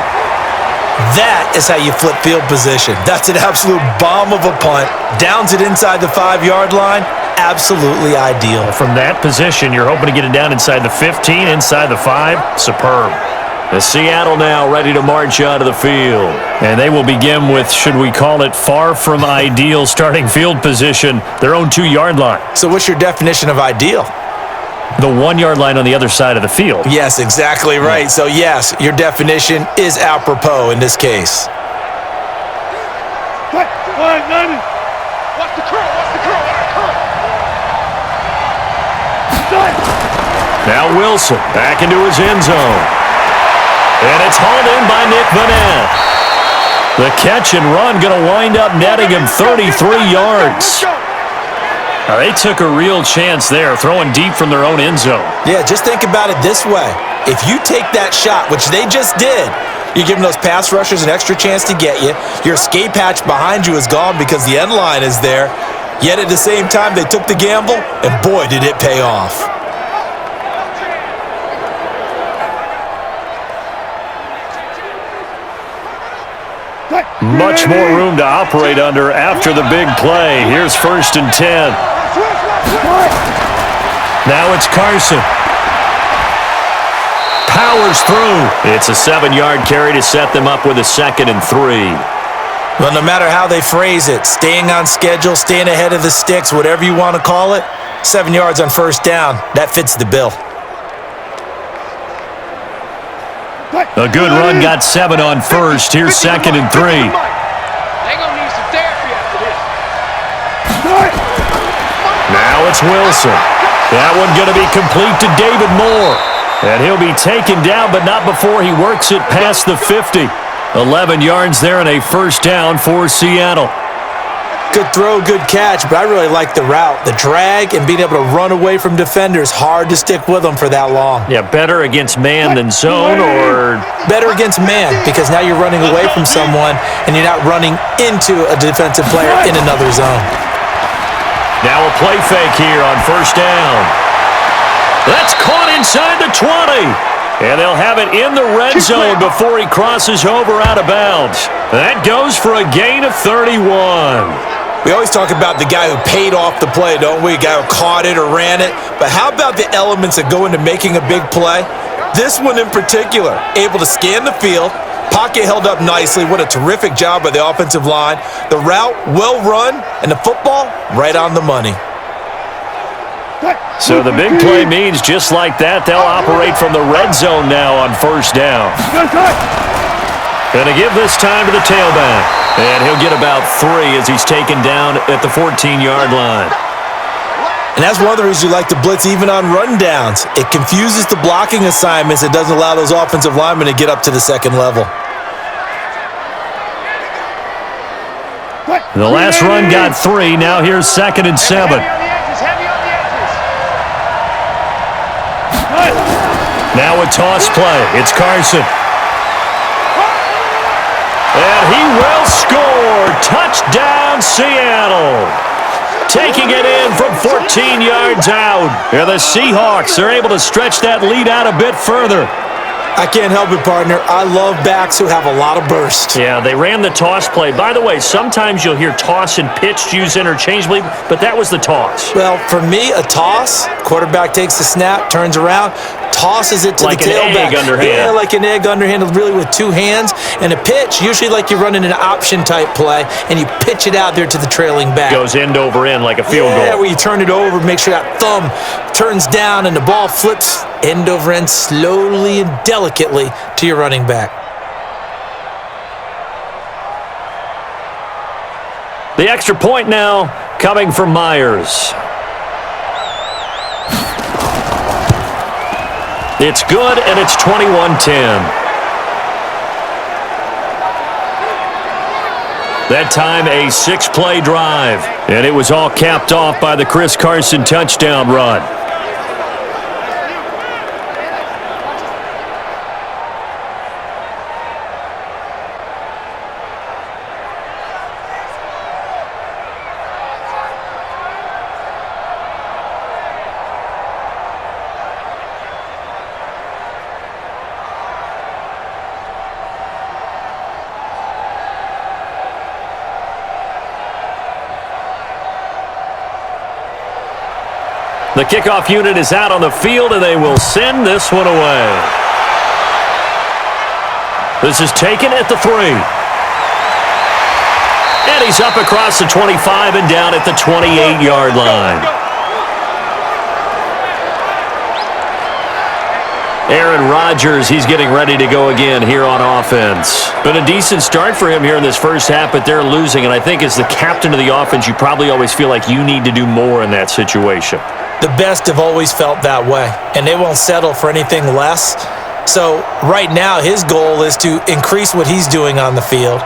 That is how you flip field position. That's an absolute bomb of a punt. Downs it inside the 5-yard line. Absolutely ideal. From that position, you're hoping to get it down inside the 15, inside the 5. Superb. The Seattle now ready to march out of the field. And they will begin with, should we call it, far from ideal starting field position, their own 2-yard line. So what's your definition of ideal? The 1-yard line on the other side of the field. Yes, exactly right. So, yes, your definition is apropos in this case. Watch the curl, Now Wilson back into his end zone. And it's hauled in by Nick Vanette. The catch and run going to wind up netting him 33 yards. Now, they took a real chance there, throwing deep from their own end zone. Yeah, just think about it this way. If you take that shot, which they just did, you're giving those pass rushers an extra chance to get you. Your escape hatch behind you is gone because the end line is there. Yet at the same time, they took the gamble, and boy, did it pay off. Much more room to operate under after the big play. Here's 1st and 10. Now it's Carson. powers through. It's a 7-yard carry to set them up with a 2nd and 3. Well, no matter how they phrase it, staying on schedule, staying ahead of the sticks, whatever you want to call it, 7 yards on first down, that fits the bill. A good run got 7 on first. Here's 2nd and 3. They're going to need some therapy after this. Now it's Wilson. That one going to be complete to David Moore. And he'll be taken down, but not before he works it past the 50. 11 yards there and a first down for Seattle. Good throw, good catch, but I really like the route. The drag and being able to run away from defenders, hard to stick with them for that long. Yeah, better against man than zone, or better against man, because now you're running away from someone and you're not running into a defensive player in another zone. Now a play fake here on first down. That's caught inside the 20. And they'll have it in the red zone before he crosses over out of bounds. That goes for a gain of 31. We always talk about the guy who paid off the play, don't we? The guy who caught it or ran it. But how about the elements that go into making a big play? This one in particular, able to scan the field, pocket held up nicely. What a terrific job by the offensive line. The route, well run, and the football, right on the money. So the big play means just like that, they'll operate from the red zone now on first down. Going to give this time to the tailback. And he'll get about 3 as he's taken down at the 14-yard line. And that's one of the reasons you like to blitz even on rundowns. It confuses the blocking assignments. It doesn't allow those offensive linemen to get up to the second level. The last run got 3. Now here's 2nd and 7. Now a toss play. It's Carson. And he will score. Touchdown, Seattle. Taking it in from 14 yards out. And the Seahawks are able to stretch that lead out a bit further. I can't help it, partner. I love backs who have a lot of burst. Yeah, they ran the toss play. By the way, sometimes you'll hear toss and pitch used interchangeably, but that was the toss. Well, for me, a toss, quarterback takes the snap, turns around, tosses it to like the tailback. Like an egg underhand. Yeah, like an egg underhand, really with 2 hands. And a pitch, usually like you're running an option-type play, and you pitch it out there to the trailing back. Goes end over end like a field goal. Yeah, where you turn it over, make sure that thumb turns down, and the ball flips end over end slowly and delicately to your running back. The extra point now coming from Myers. It's good, and it's 21-10. That time a 6-play drive, and it was all capped off by the Chris Carson touchdown run. The kickoff unit is out on the field, and they will send this one away. This is taken at the 3. And he's up across the 25 and down at the 28-yard line. Aaron Rodgers, he's getting ready to go again here on offense. Been a decent start for him here in this first half, but they're losing. And I think as the captain of the offense, you probably always feel like you need to do more in that situation. The best have always felt that way, and they won't settle for anything less. So right now, his goal is to increase what he's doing on the field,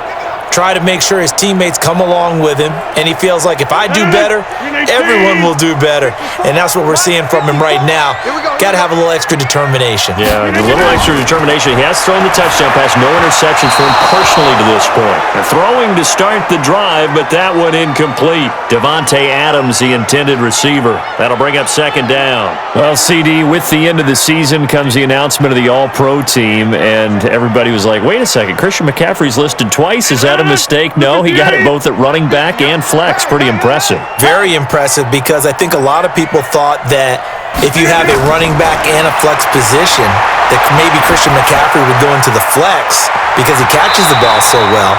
try to make sure his teammates come along with him, and he feels like if I do better, everyone will do better. And that's what we're seeing from him right now. Got to have a little extra determination. Yeah, a little extra determination. He has thrown the touchdown pass, no interceptions for him personally to this point. Throwing to start the drive, but that one incomplete. Devontae Adams, the intended receiver. That'll bring up 2nd down. Well, CD, with the end of the season comes the announcement of the All-Pro team, and everybody was like, wait a second, Christian McCaffrey's listed twice. Is that a mistake? No, he got it both at running back and flex. Pretty impressive. Very impressive, because I think a lot of people thought that if you have a running back and a flex position, that maybe Christian McCaffrey would go into the flex because he catches the ball so well,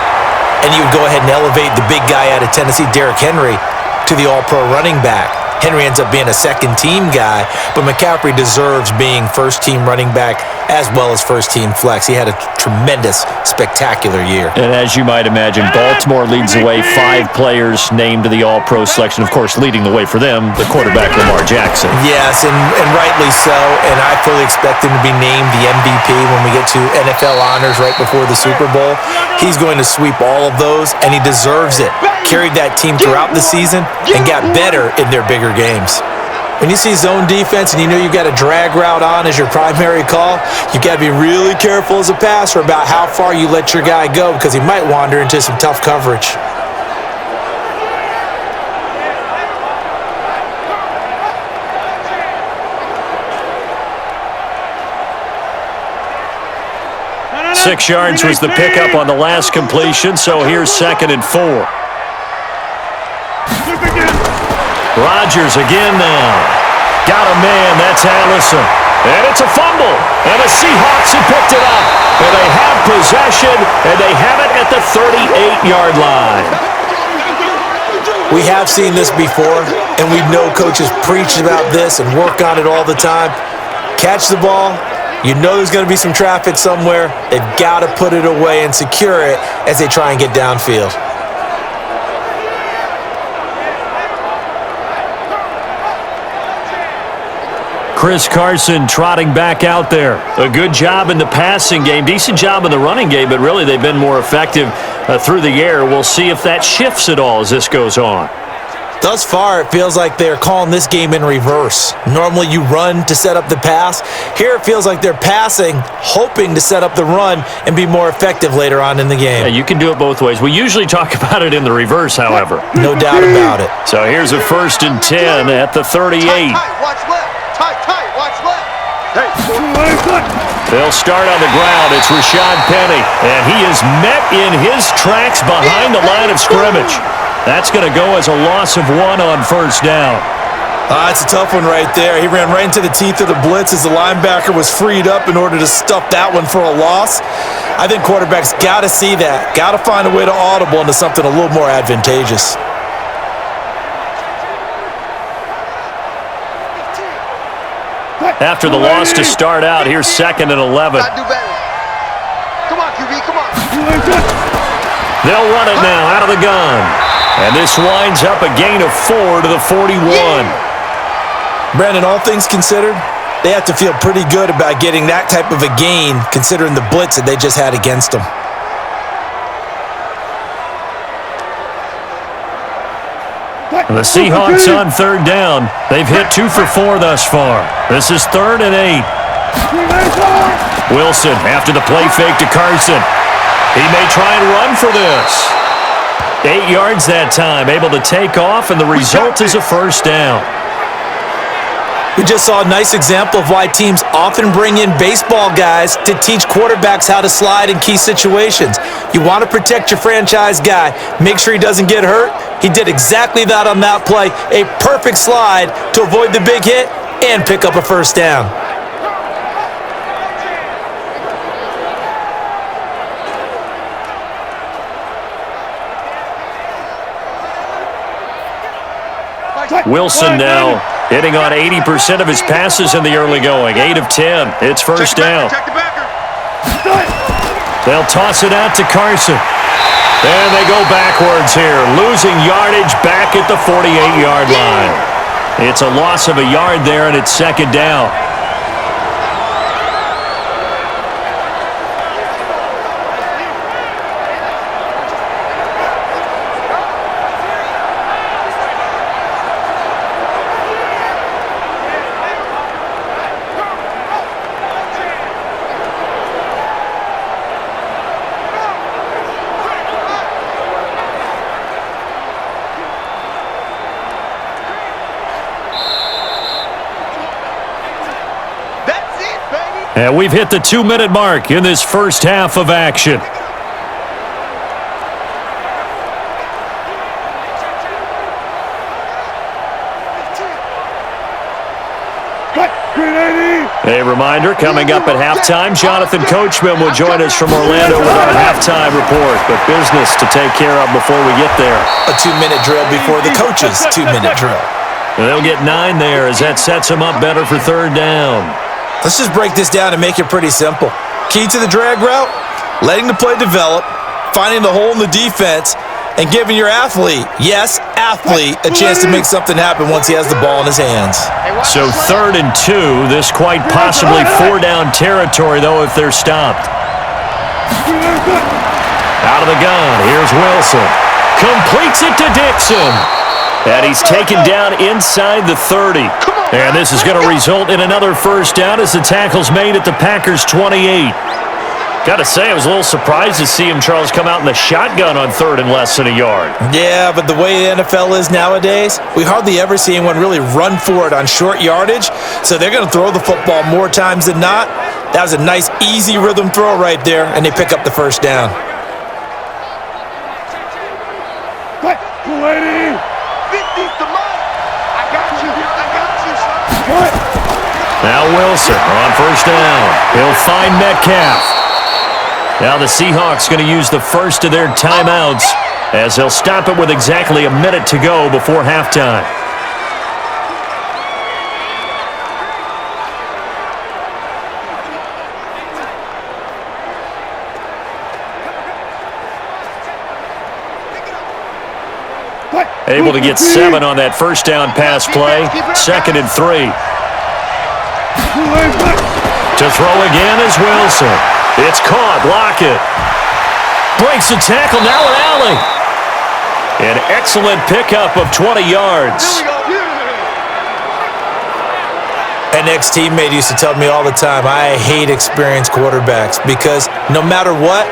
and you would go ahead and elevate the big guy out of Tennessee, Derrick Henry, to the all-pro running back. Henry ends up being a second-team guy, but McCaffrey deserves being first-team running back as well as first-team flex. He had a tremendous, spectacular year. And as you might imagine, Baltimore leads the way. 5 players named to the All-Pro selection. Of course, leading the way for them, the quarterback Lamar Jackson. Yes, and rightly so, and I fully expect him to be named the MVP when we get to NFL honors right before the Super Bowl. He's going to sweep all of those, and he deserves it. Carried that team throughout the season and got better in their bigger games. When you see zone defense and you know you got a drag route on as your primary call, you got to be really careful as a passer about how far you let your guy go, because he might wander into some tough coverage. Six yards was the pickup on the last completion, so here's 2nd and 4. Rodgers again now. Got a man, that's Allison. And it's a fumble. And the Seahawks have picked it up. And they have possession, and they have it at the 38-yard line. We have seen this before, and we know coaches preach about this and work on it all the time. Catch the ball. You know there's going to be some traffic somewhere. They've got to put it away and secure it as they try and get downfield. Chris Carson trotting back out there. A good job in the passing game, decent job in the running game, but really they've been more effective through the air. We'll see if that shifts at all as this goes on. Thus far, it feels like they're calling this game in reverse. Normally you run to set up the pass. Here it feels like they're passing, hoping to set up the run and be more effective later on in the game. Yeah, you can do it both ways. We usually talk about it in the reverse, however. No doubt about it. So here's a 1st and 10 at the 38. Tight, watch left. Tight, watch left. They'll start on the ground. It's Rashad Penny, and he is met in his tracks behind the line of scrimmage. That's going to go as a loss of 1 on 1st down. It's a tough one right there. He ran right into the teeth of the blitz as the linebacker was freed up in order to stuff that one for a loss. I think quarterbacks got to see that. Got to find a way to audible into something a little more advantageous. After the loss to start out, here's 2nd and 11. Gotta do better. Come on, QB, come on. They'll run it now out of the gun. And this winds up a gain of 4 to the 41. Brandon, all things considered, they have to feel pretty good about getting that type of a gain considering the blitz that they just had against them. And the Seahawks on 3rd down. They've hit 2 for 4 thus far. This is 3rd and 8. Wilson after the play fake to Carson. He may try and run for this. 8 yards that time, able to take off, and the result is a 1st down. We just saw a nice example of why teams often bring in baseball guys to teach quarterbacks how to slide in key situations. You want to protect your franchise guy. Make sure he doesn't get hurt. He did exactly that on that play. A perfect slide to avoid the big hit and pick up a 1st down. Wilson now hitting on 80% of his passes in the early going. 8 of 10. It's 1st down. They'll toss it out to Carson. And they go backwards here, losing yardage back at the 48-yard line. It's a loss of a yard there, and it's 2nd down. And we've hit the 2-minute mark in this first half of action. A reminder, coming up at halftime, Jonathan Coachman will join us from Orlando with our halftime report. But business to take care of before we get there. A 2-minute drill before the coach's 2-minute drill. They'll get 9 there as that sets them up better for third down. Let's just break this down and make it pretty simple. Key to the drag route, letting the play develop, finding the hole in the defense, and giving your athlete, yes, athlete, a chance to make something happen once he has the ball in his hands. So 3rd and 2, this quite possibly 4-down territory, though, if they're stopped. Out of the gun, here's Wilson. Completes it to Dixon. And he's taken down inside the 30. And this is going to result in another first down as the tackle's made at the Packers' 28. Got to say, I was a little surprised to see him, Charles, come out in the shotgun on 3rd and less than a yard. Yeah, but the way the NFL is nowadays, we hardly ever see anyone really run for it on short yardage. So they're going to throw the football more times than not. That was a nice, easy rhythm throw right there, and they pick up the first down. Now Wilson on first down. He'll find Metcalf. Now the Seahawks going to use the first of their timeouts as they'll stop it with exactly a minute to go before halftime. Able to get 7 on that first down pass play. 2nd and 3. To throw again is Wilson. It's caught. Lockett breaks the tackle. Now an alley. An excellent pickup of 20 yards. An ex-teammate used to tell me all the time, I hate experienced quarterbacks because no matter what,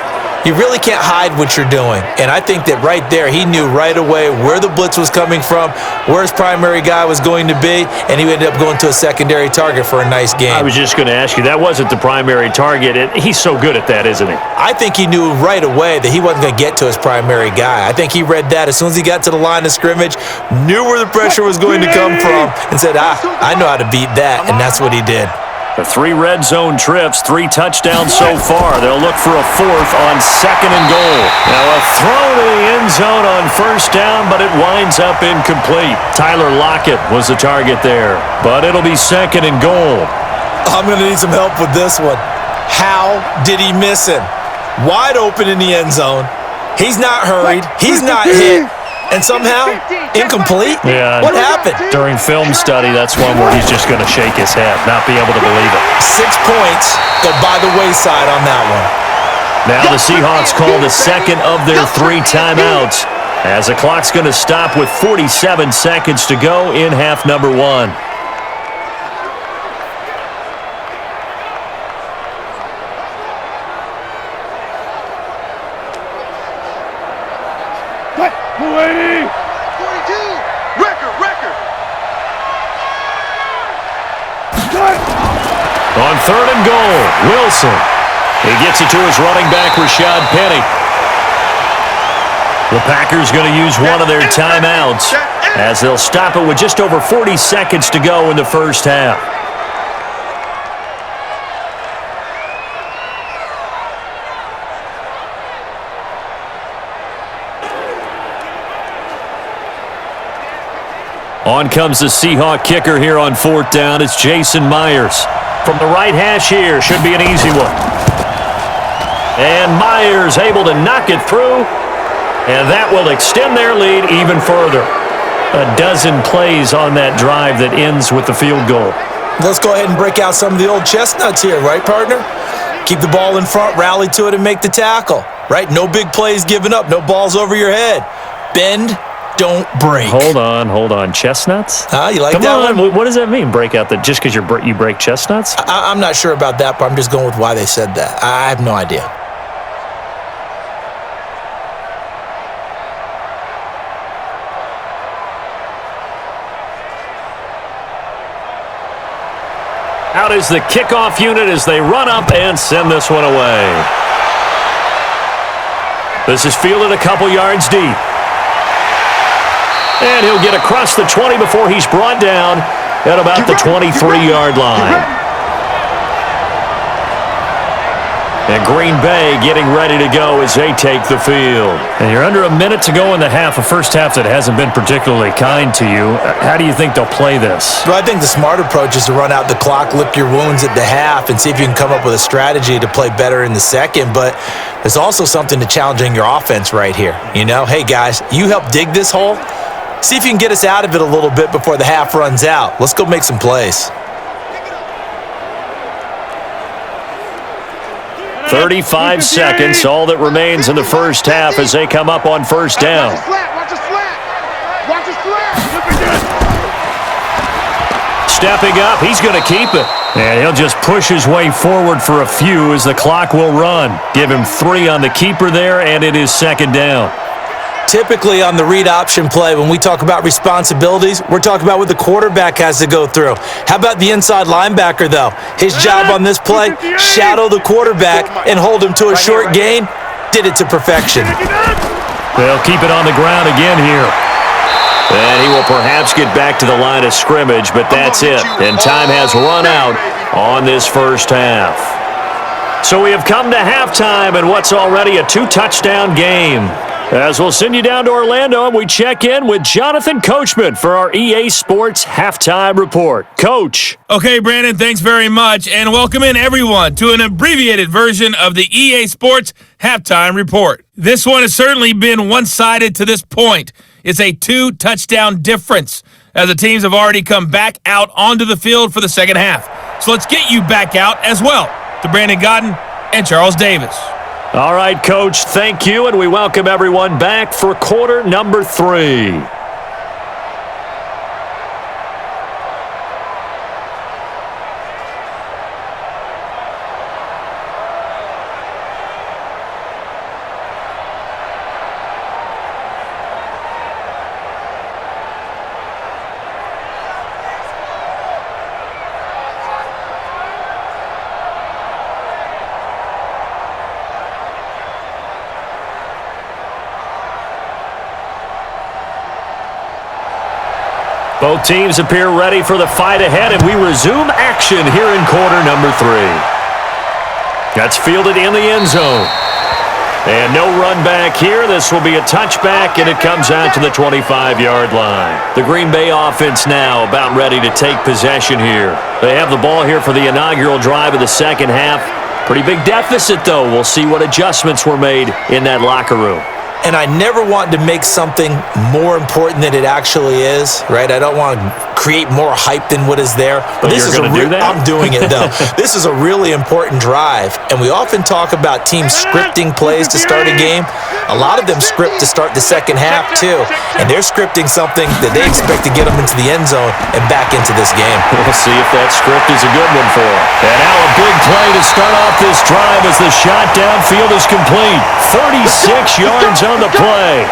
you really can't hide what you're doing. And I think that right there, he knew right away where the blitz was coming from, where his primary guy was going to be, and he ended up going to a secondary target for a nice game. I was just going to ask you, that wasn't the primary target, and he's so good at that, isn't he? I think he knew right away that he wasn't going to get to his primary guy. I think he read that as soon as he got to the line of scrimmage, knew where the pressure was going to come from, and said, I know how to beat that, and that's what he did. The 3 red zone trips, 3 touchdowns so far. They'll look for a 4th on 2nd and goal. Now a throw to the end zone on first down, but it winds up incomplete. Tyler Lockett was the target there, but it'll be 2nd and goal. I'm going to need some help with this one. How did he miss him? Wide open in the end zone. He's not hurried. He's not hit. And somehow, incomplete? Yeah. What happened? During film study, that's one where he's just going to shake his head, not be able to believe it. 6 points go by the wayside on that one. Now the Seahawks call the second of their 3 timeouts as the clock's going to stop with 47 seconds to go in half number 1. On 3rd and goal, Wilson. He gets it to his running back, Rashad Penny. The Packers going to use one of their timeouts as they'll stop it with just over 40 seconds to go in the first half. On comes the Seahawk kicker here on 4th down. It's Jason Myers. From the right hash here, should be an easy one. And Myers able to knock it through, and that will extend their lead even further. A dozen plays on that drive that ends with the field goal. Let's go ahead and break out some of the old chestnuts here, right, partner? Keep the ball in front, rally to it, and make the tackle, right? No big plays given up, no balls over your head. Bend, don't break. Hold on. Chestnuts? You like Come that on. one? What does that mean, break out? That just because you break chestnuts? I'm not sure about that, but I'm just going with why they said that. I have no idea. Out is the kickoff unit as they run up and send this one away. This is fielded a couple yards deep. And he'll get across the 20 before he's brought down at about the 23-yard line. And Green Bay getting ready to go as they take the field. And you're under a minute to go in the half, a first half that hasn't been particularly kind to you. How do you think they'll play this? Well, I think the smart approach is to run out the clock, lick your wounds at the half, and see if you can come up with a strategy to play better in the second. But there's also something to challenging your offense right here. You know, hey, guys, you help dig this hole. See if you can get us out of it a little bit before the half runs out. Let's go make some plays. 35 seconds, all that remains in the first half as they come up on first down. Watch the slant. Watch the slant. Stepping up, he's going to keep it. And he'll just push his way forward for a few as the clock will run. Give him 3 on the keeper there, and it is second down. Typically on the read option play, when we talk about responsibilities, we're talking about what the quarterback has to go through. How about the inside linebacker, though? His job on this play, shadow the quarterback and hold him to a short gain. Did it to perfection. They'll keep it on the ground again here. And he will perhaps get back to the line of scrimmage, but that's it. And time has run out on this first half. So we have come to halftime in what's already a 2-touchdown game. As we'll send you down to Orlando, and we check in with Jonathan Coachman for our EA Sports Halftime Report. Coach. Okay, Brandon, thanks very much, and welcome in everyone to an abbreviated version of the EA Sports Halftime Report. This one has certainly been one-sided to this point. It's a 2-touchdown difference as the teams have already come back out onto the field for the second half. So let's get you back out as well to Brandon Godden and Charles Davis. All right, Coach, thank you, and we welcome everyone back for quarter number 3. Both teams appear ready for the fight ahead, and we resume action here in quarter number 3. That's fielded in the end zone. And no run back here. This will be a touchback, and it comes out to the 25-yard line. The Green Bay offense now about ready to take possession here. They have the ball here for the inaugural drive of the second half. Pretty big deficit, though. We'll see what adjustments were made in that locker room. And I never want to make something more important than it actually is, right? I don't want to create more hype than what is there. But this is a I'm doing it, though. This is a really important drive. And we often talk about teams scripting plays to start a game. A lot of them script to start the second half, too. And they're scripting something that they expect to get them into the end zone and back into this game. We'll see if that script is a good one for them. And now a big play to start off this drive as the shot downfield is complete. 36 yards on the play.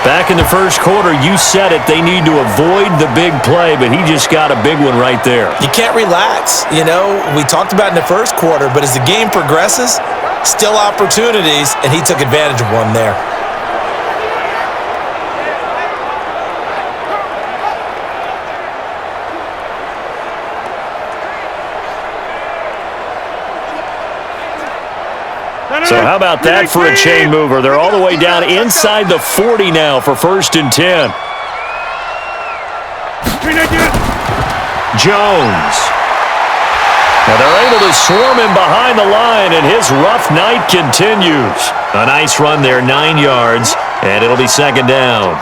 Back in the first quarter, you said it, they need to avoid the big play, but he just got a big one right there. You can't relax. You know, we talked about in the first quarter, but as the game progresses, still opportunities, and he took advantage of one there. So how about that for a chain mover? They're all the way down inside the 40 now for 1st and 10. Jones. Now they're able to swarm him behind the line, and his rough night continues. A nice run there, 9 yards, and it'll be second down.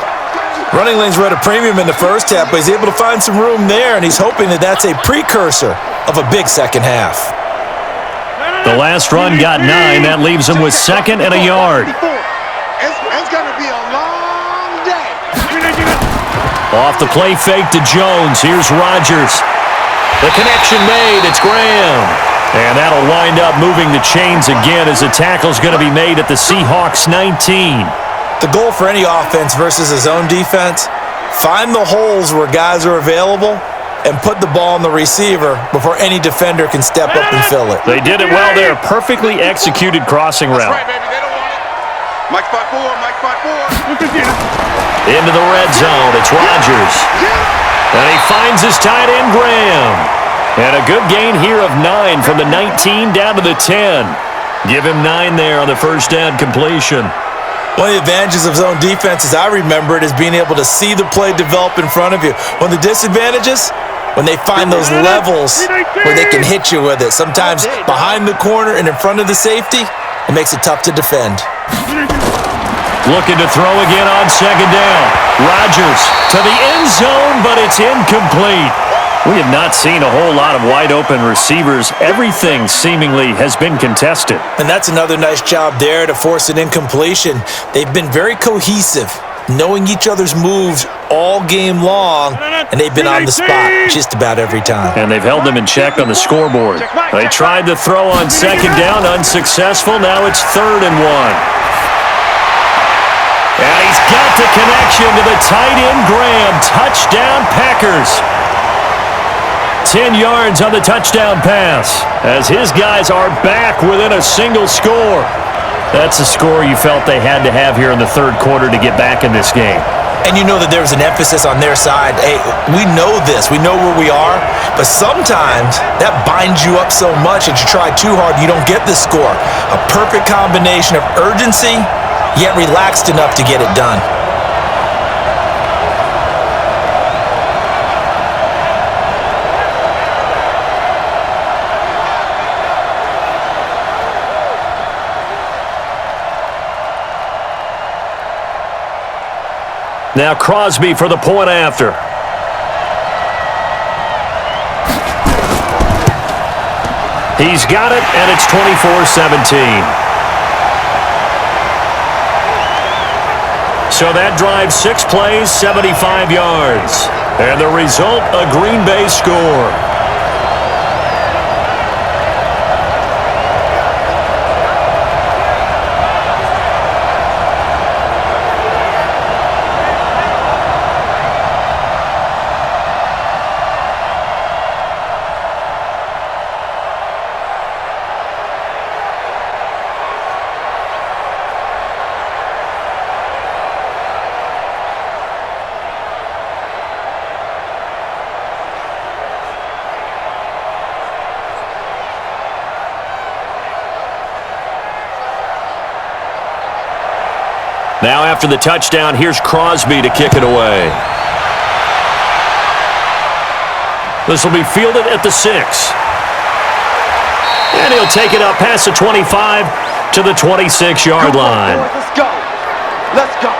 Running lanes were at a premium in the first half, but he's able to find some room there, and he's hoping that that's a precursor of a big second half. The last run got 9. That leaves him with 2nd and a yard. It's going to be a long day. Off the play fake to Jones. Here's Rodgers. The connection made. It's Graham. And that'll wind up moving the chains again as the tackle's going to be made at the Seahawks 19. The goal for any offense versus his own defense, find the holes where guys are available and put the ball on the receiver before any defender can step up and fill it. They did it well there. Perfectly executed crossing route. That's right, baby. They don't want it. Mike 5-4, Mike 5-4. Into the red zone. It's Rodgers. And he finds his tight end, Graham. And a good gain here of 9 from the 19 down to the 10. Give him 9 there on the first down completion. One of the advantages of zone defense, as I remember it, is being able to see the play develop in front of you. One of the disadvantages, when they find those levels where they can hit you with it. Sometimes behind the corner and in front of the safety, it makes it tough to defend. Looking to throw again on second down. Rodgers to the end zone, but it's incomplete. We have not seen a whole lot of wide-open receivers. Everything seemingly has been contested. And that's another nice job there to force an incompletion. They've been very cohesive, knowing each other's moves all game long, and they've been on the spot just about every time. And they've held them in check on the scoreboard. They tried to throw on second down, unsuccessful. Now it's 3rd and 1. And he's got the connection to the tight end, Graham. Touchdown, Packers. 10 yards on the touchdown pass as his guys are back within a single score. That's a score you felt they had to have here in the third quarter to get back in this game. And you know that there's an emphasis on their side. Hey, we know this. We know where we are. But sometimes that binds you up so much that you try too hard, you don't get the score. A perfect combination of urgency, yet relaxed enough to get it done. Now Crosby for the point after. He's got it, and it's 24-17. So that drives 6 plays, 75 yards. And the result, a Green Bay score. Now after the touchdown, here's Crosby to kick it away. This will be fielded at the 6. And he'll take it up past the 25 to the 26-yard line. Let's go. Let's go.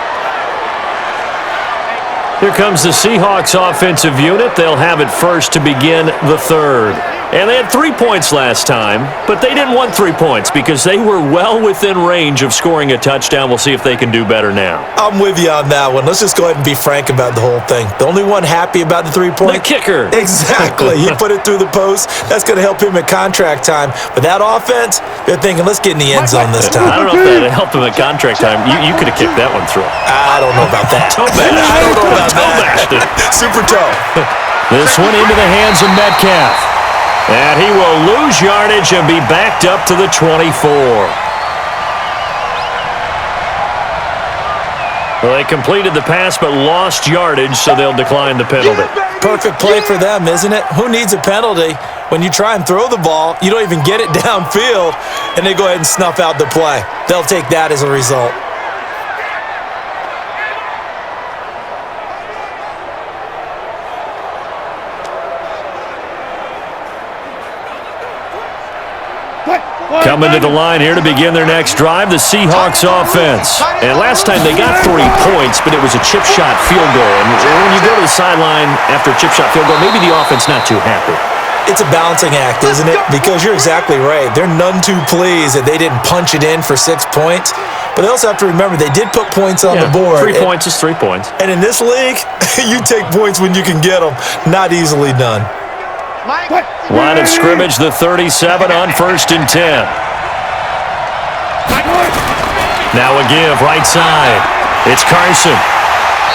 Here comes the Seahawks offensive unit. They'll have it first to begin the third. And they had 3 points last time, but they didn't want 3 points because they were well within range of scoring a touchdown. We'll see if they can do better now. I'm with you on that one. Let's just go ahead and be frank about the whole thing. The only one happy about the 3-point? The kicker. Exactly. He put it through the post. That's going to help him at contract time. But that offense, they're thinking, let's get in the end zone this time. I don't know if that helped him at contract time. You could have kicked that one through. I don't know about that. Toe bashed. I don't know about Toe bashed it. that. Super toe. This one into the hands of Metcalf. And he will lose yardage and be backed up to the 24. Well, they completed the pass but lost yardage, so they'll decline the penalty. Perfect play for them, isn't it? Who needs a penalty? When you try and throw the ball, you don't even get it downfield, and they go ahead and snuff out the play. They'll take that as a result. Coming to the line here to begin their next drive, the Seahawks offense. And last time they got 3 points, but it was a chip shot field goal. And when you go to the sideline after a chip shot field goal, maybe the offense not too happy. It's a balancing act, isn't it? Because you're exactly right. They're none too pleased that they didn't punch it in for 6 points. But they also have to remember they did put points on the board. 3 points is 3 points. And in this league, you take points when you can get them. Not easily done. Line of scrimmage, the 37 on 1st and 10. Now a give, right side. It's Carson.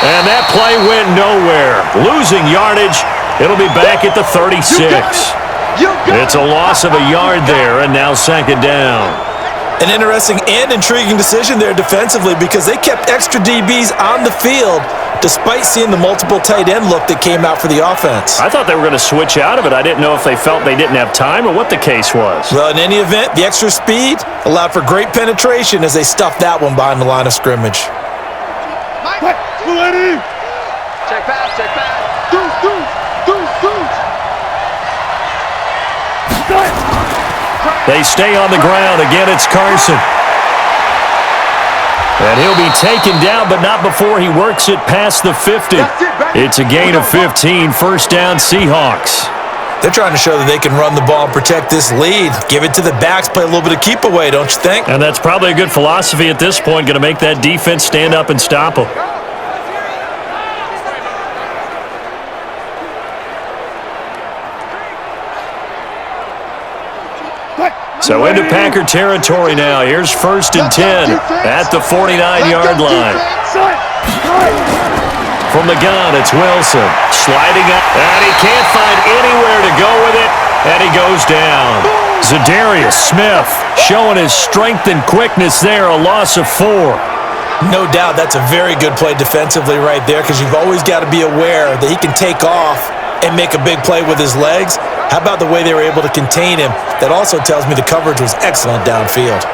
And that play went nowhere. Losing yardage. It'll be back at the 36. It's a loss of a yard there, and now 2nd down. An interesting and intriguing decision there defensively because they kept extra DBs on the field despite seeing the multiple tight end look that came out for the offense. I thought they were going to switch out of it. I didn't know if they felt they didn't have time or what the case was. Well, in any event, the extra speed allowed for great penetration as they stuffed that one behind the line of scrimmage. Check pass, check pass. They stay on the ground. Again, it's Carson. And he'll be taken down, but not before he works it past the 50. It's a gain of 15, first down Seahawks. They're trying to show that they can run the ball and protect this lead. Give it to the backs, play a little bit of keep away, don't you think? And that's probably a good philosophy at this point, going to make that defense stand up and stop them. So into Packer territory now. Here's 1st and 10 at the 49-yard line. From the gun, it's Wilson. Sliding up, and he can't find anywhere to go with it, and he goes down. Zadarius Smith showing his strength and quickness there, a loss of 4. No doubt that's a very good play defensively right there because you've always got to be aware that he can take off and make a big play with his legs. How about the way they were able to contain him? That also tells me the coverage was excellent downfield.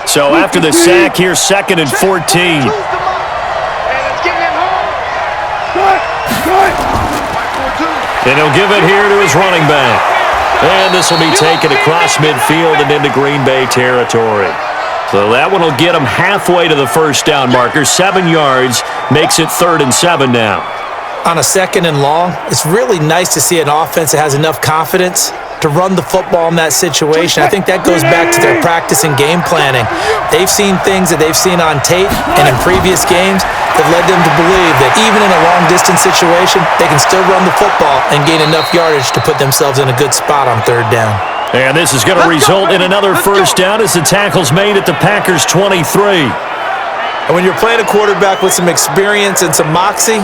So after the sack, here's 2nd and 14. And he'll give it here to his running back. And this will be taken across midfield and into Green Bay territory. So that one will get him halfway to the first down marker. 7 yards makes it 3rd and 7 now. On a 2nd and long, it's really nice to see an offense that has enough confidence to run the football in that situation. I think that goes back to their practice and game planning. They've seen things that they've seen on tape and in previous games that led them to believe that even in a long-distance situation, they can still run the football and gain enough yardage to put themselves in a good spot on 3rd down. And this is going to result in another first down as the tackle's made at the Packers' 23. And when you're playing a quarterback with some experience and some moxie,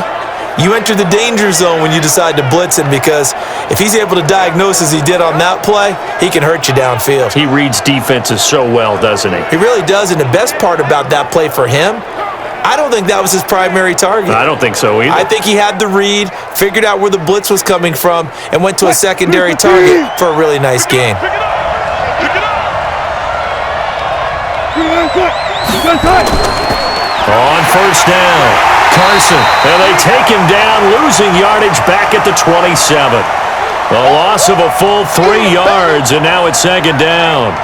you enter the danger zone when you decide to blitz him because if he's able to diagnose as he did on that play, he can hurt you downfield. He reads defenses so well, doesn't he? He really does, and the best part about that play for him, I don't think that was his primary target. I don't think so either. I think he had the read, figured out where the blitz was coming from, and went to a secondary target for a really nice gain. On first down, Carson. And they take him down, losing yardage back at the 27. A loss of a full 3 yards, and now it's 2nd down.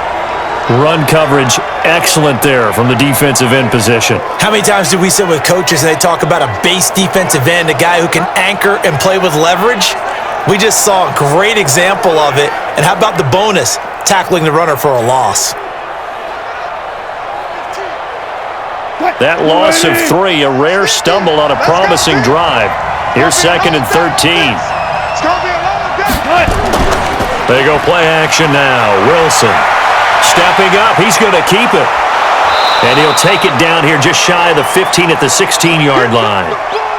Run coverage, excellent there from the defensive end position. How many times do we sit with coaches and they talk about a base defensive end, a guy who can anchor and play with leverage? We just saw a great example of it. And how about the bonus, tackling the runner for a loss? That loss of 3, a rare stumble on a promising drive. Here's 2nd and 13. They go play action now. Wilson stepping up. He's going to keep it. And he'll take it down here just shy of the 15 at the 16-yard line.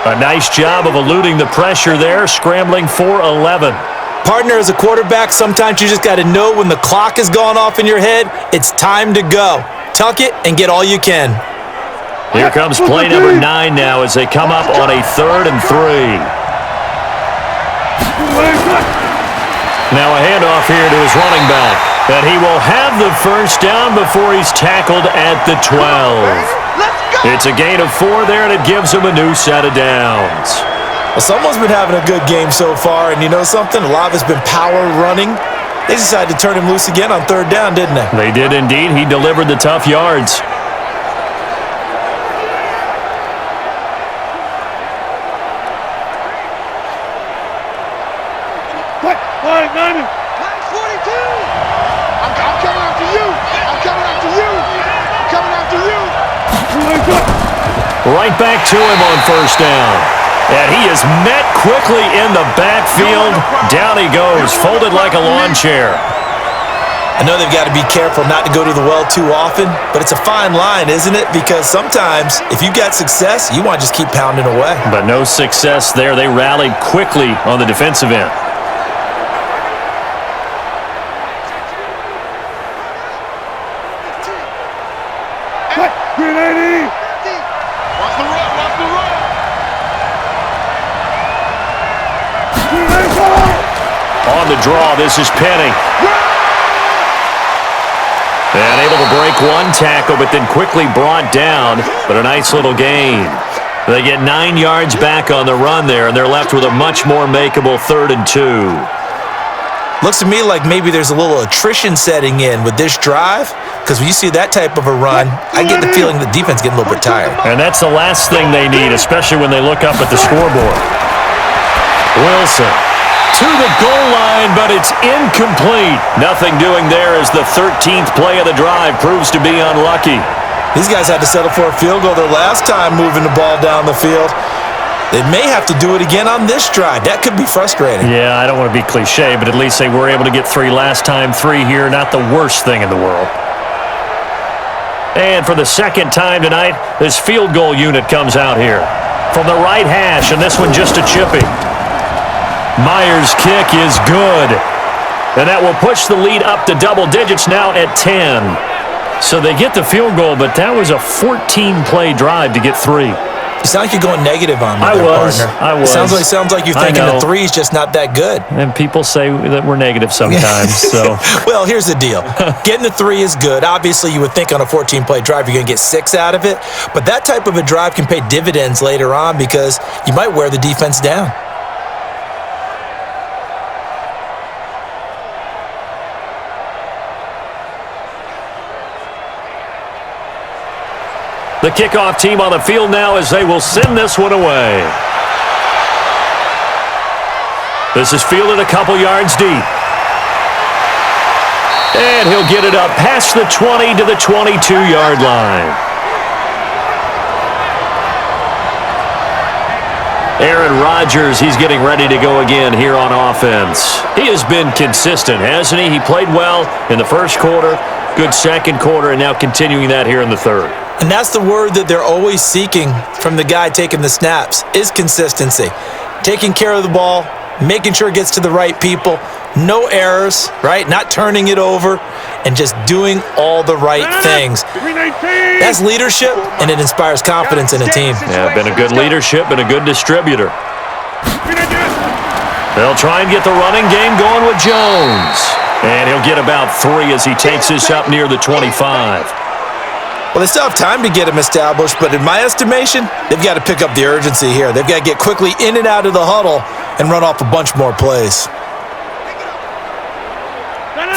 A nice job of eluding the pressure there, scrambling for 11. Partner, as a quarterback, sometimes you just got to know when the clock has gone off in your head, it's time to go. Tuck it and get all you can. Here comes play number 9 now as they come up on a 3rd and 3. Now a handoff here to his running back. And he will have the first down before he's tackled at the 12. It's a gain of 4 there, and it gives him a new set of downs. Well, someone's been having a good game so far, and you know something? A lot of it's been power running. They decided to turn him loose again on 3rd down, didn't they? They did indeed. He delivered the tough yards. Right back to him on first down. And he is met quickly in the backfield. Down he goes, folded like a lawn chair. I know they've got to be careful not to go to the well too often, but it's a fine line, isn't it? Because sometimes if you've got success, you want to just keep pounding away. But no success there. They rallied quickly on the defensive end. On the draw, this is Penny. And able to break one tackle, but then quickly brought down. But a nice little gain. They get 9 yards back on the run there, and they're left with a much more makeable 3rd and 2. Looks to me like maybe there's a little attrition setting in with this drive, because when you see that type of a run, I get the feeling the defense getting a little bit tired. And that's the last thing they need, especially when they look up at the scoreboard. Wilson to the goal line, but it's incomplete. Nothing doing there as the 13th play of the drive proves to be unlucky. These guys had to settle for a field goal their last time moving the ball down the field. They may have to do it again on this drive. That could be frustrating. Yeah, I don't want to be cliche, but at least they were able to get 3 last time. 3 here, not the worst thing in the world. And for the second time tonight, this field goal unit comes out here from the right hash, and this one just a chippy. Myers' kick is good. And that will push the lead up to double digits now at 10. So they get the field goal, but that was a 14-play drive to get 3. You sound like you're going negative on me, partner. I was. It sounds like you're thinking the 3 is just not that good. And people say that we're negative sometimes. So, well, here's the deal. Getting the 3 is good. Obviously, you would think on a 14-play drive you're going to get 6 out of it. But that type of a drive can pay dividends later on because you might wear the defense down. the kickoff team on the field now as they will send this one away. This is fielded a couple yards deep. And he'll get it up past the 20 to the 22-yard line. Aaron Rodgers, he's getting ready to go again here on offense. He has been consistent, hasn't he? He played well in the first quarter, good second quarter, and now continuing that here in the third. And that's the word that they're always seeking from the guy taking the snaps, is consistency. Taking care of the ball, making sure it gets to the right people, no errors, right? Not turning it over, and just doing all the right things. That's leadership, and it inspires confidence in a team. Yeah, been a good leadership and a good distributor. They'll try and get the running game going with Jones. And he'll get about 3 as he takes this up near the 25. Well, they still have time to get him established, but in my estimation, they've got to pick up the urgency here. They've got to get quickly in and out of the huddle and run off a bunch more plays.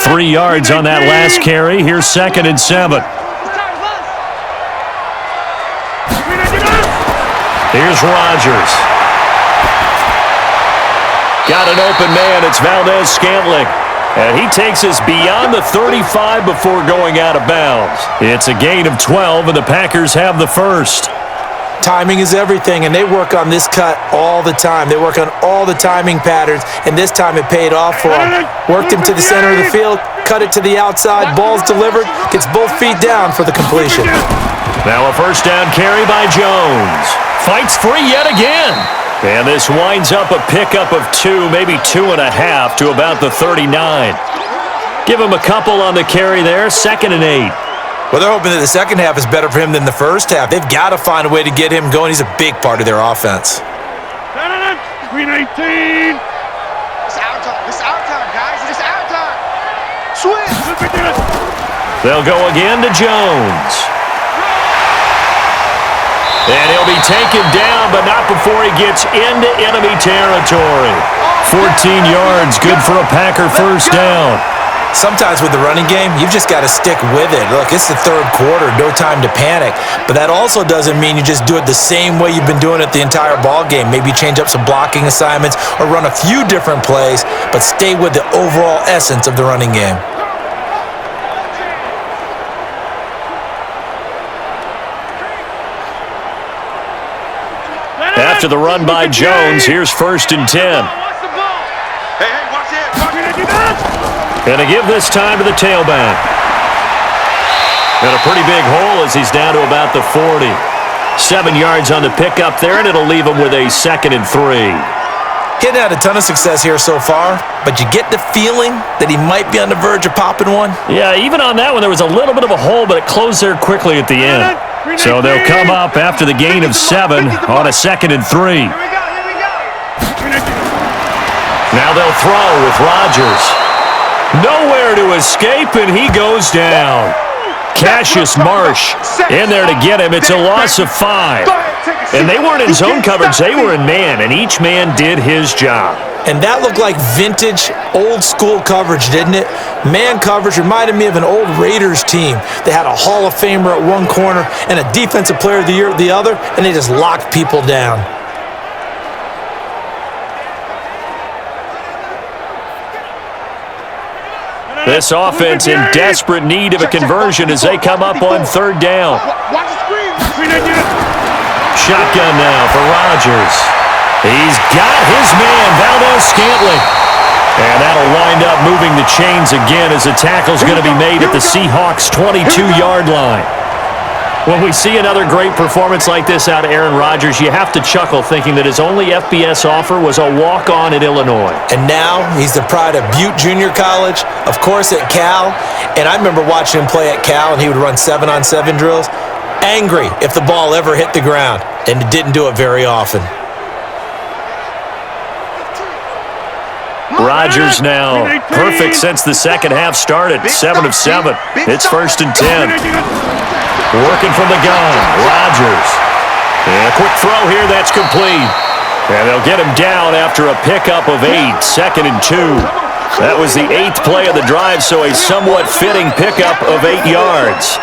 3 yards on that last carry. Here's 2nd and 7. Here's Rodgers. Got an open man. It's Valdez-Scantling. And he takes us beyond the 35 before going out of bounds. It's a gain of 12, and the Packers have the first. Timing is everything, and they work on this cut all the time. They work on all the timing patterns, and this time it paid off for them. Worked him to the center of the field, cut it to the outside, ball's delivered, gets both feet down for the completion. Now a first down carry by Jones. Fights free yet again. And this winds up a pickup of 2, maybe 2.5 to about the 39. Give him a couple on the carry there, 2nd and 8. Well, they're hoping that the second half is better for him than the first half. They've got to find a way to get him going. He's a big part of their offense. Green 18. It's our time. It's our time, guys. It's our time. Switch. They'll go again to Jones. And he'll be taken down, but not before he gets into enemy territory. 14 yards, good for a Packer first down. Sometimes with the running game, you've just got to stick with it. Look, it's the third quarter, no time to panic. But that also doesn't mean you just do it the same way you've been doing it the entire ball game. Maybe change up some blocking assignments or run a few different plays, but stay with the overall essence of the running game. After the run by Jones, here's 1st and 10. Hey, watch it. And to give this time to the tailback. And a pretty big hole as he's down to about the 40. 7 yards on the pickup there, and it'll leave him with a 2nd and 3. He hadn't had a ton of success here so far, but you get the feeling that he might be on the verge of popping one. Yeah, even on that one, there was a little bit of a hole, but it closed there quickly at the end. So they'll come up after the gain of 7 on a 2nd and 3. Now they'll throw with Rodgers. Nowhere to escape, and he goes down. Cassius Marsh in there to get him. It's a loss of 5. And they weren't in zone coverage. They were in man, and each man did his job. And that looked like vintage, old-school coverage, didn't it? Man coverage reminded me of an old Raiders team. They had a Hall of Famer at one corner and a Defensive Player of the Year at the other, and they just locked people down. This offense in desperate need of a conversion as they come up on 3rd down. Shotgun now for Rodgers. He's got his man, Valdez-Scantling. And that'll wind up moving the chains again as the tackle's going to be made at the Seahawks' 22-yard line. When we see another great performance like this out of Aaron Rodgers, you have to chuckle thinking that his only FBS offer was a walk-on at Illinois. And now he's the pride of Butte Junior College, of course at Cal. And I remember watching him play at Cal, and he would run 7-on-7 drills. Angry if the ball ever hit the ground, and it didn't do it very often. Rodgers now perfect since the second half started. 7 of 7. It's 1st and 10. Working from the gun, Rodgers. And a quick throw here, that's complete. And they'll get him down after a pickup of 8, 2nd and 2. That was the 8th play of the drive, so a somewhat fitting pickup of 8 yards.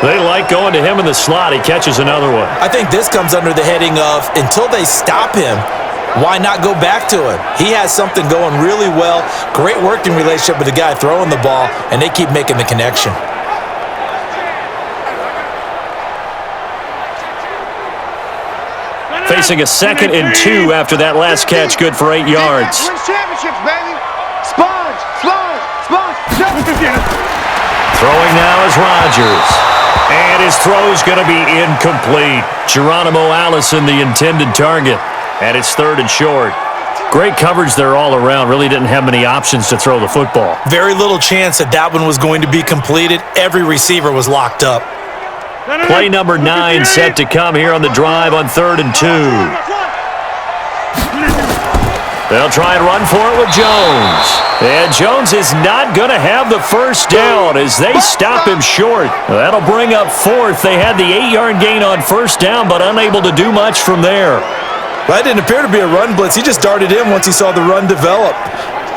They like going to him in the slot. He catches another one. I think this comes under the heading of, until they stop him, why not go back to him? He has something going really well, great working relationship with the guy throwing the ball, and they keep making the connection. Facing a 2nd and 2 after that last catch, good for 8 yards. Championships, baby. Sponge. Throwing now is Rodgers. And his throw's going to be incomplete. Geronimo Allison, the intended target. And it's 3rd and short. Great coverage there all around. Really didn't have many options to throw the football. Very little chance that that one was going to be completed. Every receiver was locked up. Play number 9 set to come here on the drive on 3rd and 2. They'll try and run for it with Jones. And Jones is not going to have the first down as they stop him short. That'll bring up 4th. They had the 8-yard gain on 1st down, but unable to do much from there. Well, that didn't appear to be a run blitz. He just darted in once he saw the run develop.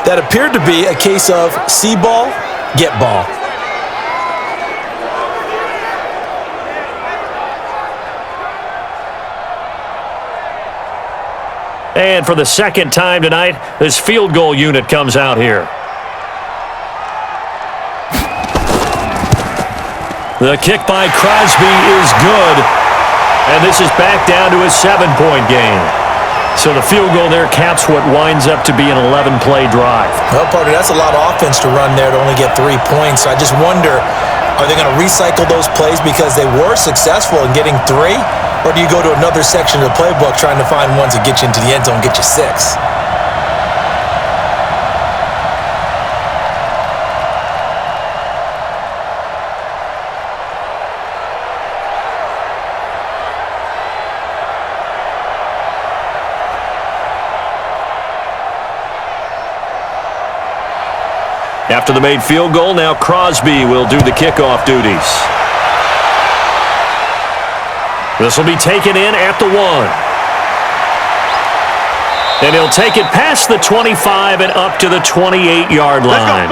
That appeared to be a case of see ball, get ball. And for the 2nd time tonight, this field goal unit comes out here. The kick by Crosby is good. And this is back down to a 7-point game. So the field goal there caps what winds up to be an 11-play drive. Well, partner, that's a lot of offense to run there to only get 3 points. So I just wonder, are they going to recycle those plays because they were successful in getting 3? Or do you go to another section of the playbook trying to find ones that get you into the end zone, get you 6? After the made field goal, now Crosby will do the kickoff duties. This will be taken in at the 1. And he'll take it past the 25 and up to the 28-yard line.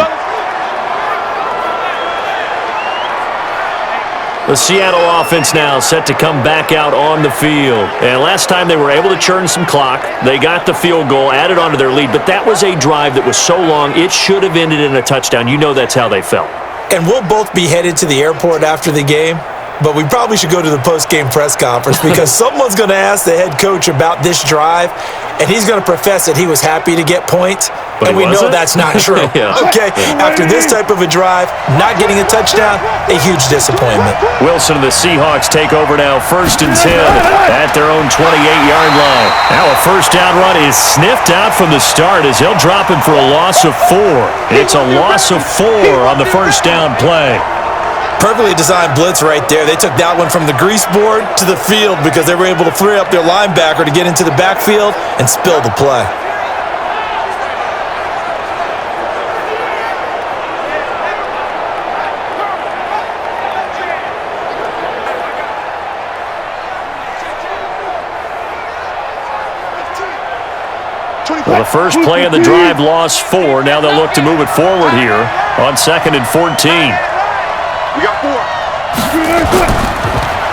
The Seattle offense now set to come back out on the field. And last time they were able to churn some clock. They got the field goal, added onto their lead. But that was a drive that was so long, it should have ended in a touchdown. You know that's how they felt. And we'll both be headed to the airport after the game. but we probably should go to the post-game press conference because someone's going to ask the head coach about this drive, and he's going to profess that he was happy to get points, and we know that's not true. Okay, after this type of a drive, not getting a touchdown, a huge disappointment. Wilson and the Seahawks take over now, 1st and 10 at their own 28-yard line. Now a first down run is sniffed out from the start as they'll drop him for a loss of 4. It's a loss of 4 on the first down play. Perfectly designed blitz right there. They took that one from the grease board to the field because they were able to free up their linebacker to get into the backfield and spill the play. Well, the first play of the drive lost 4. Now they'll look to move it forward here on 2nd and 14. We got 4.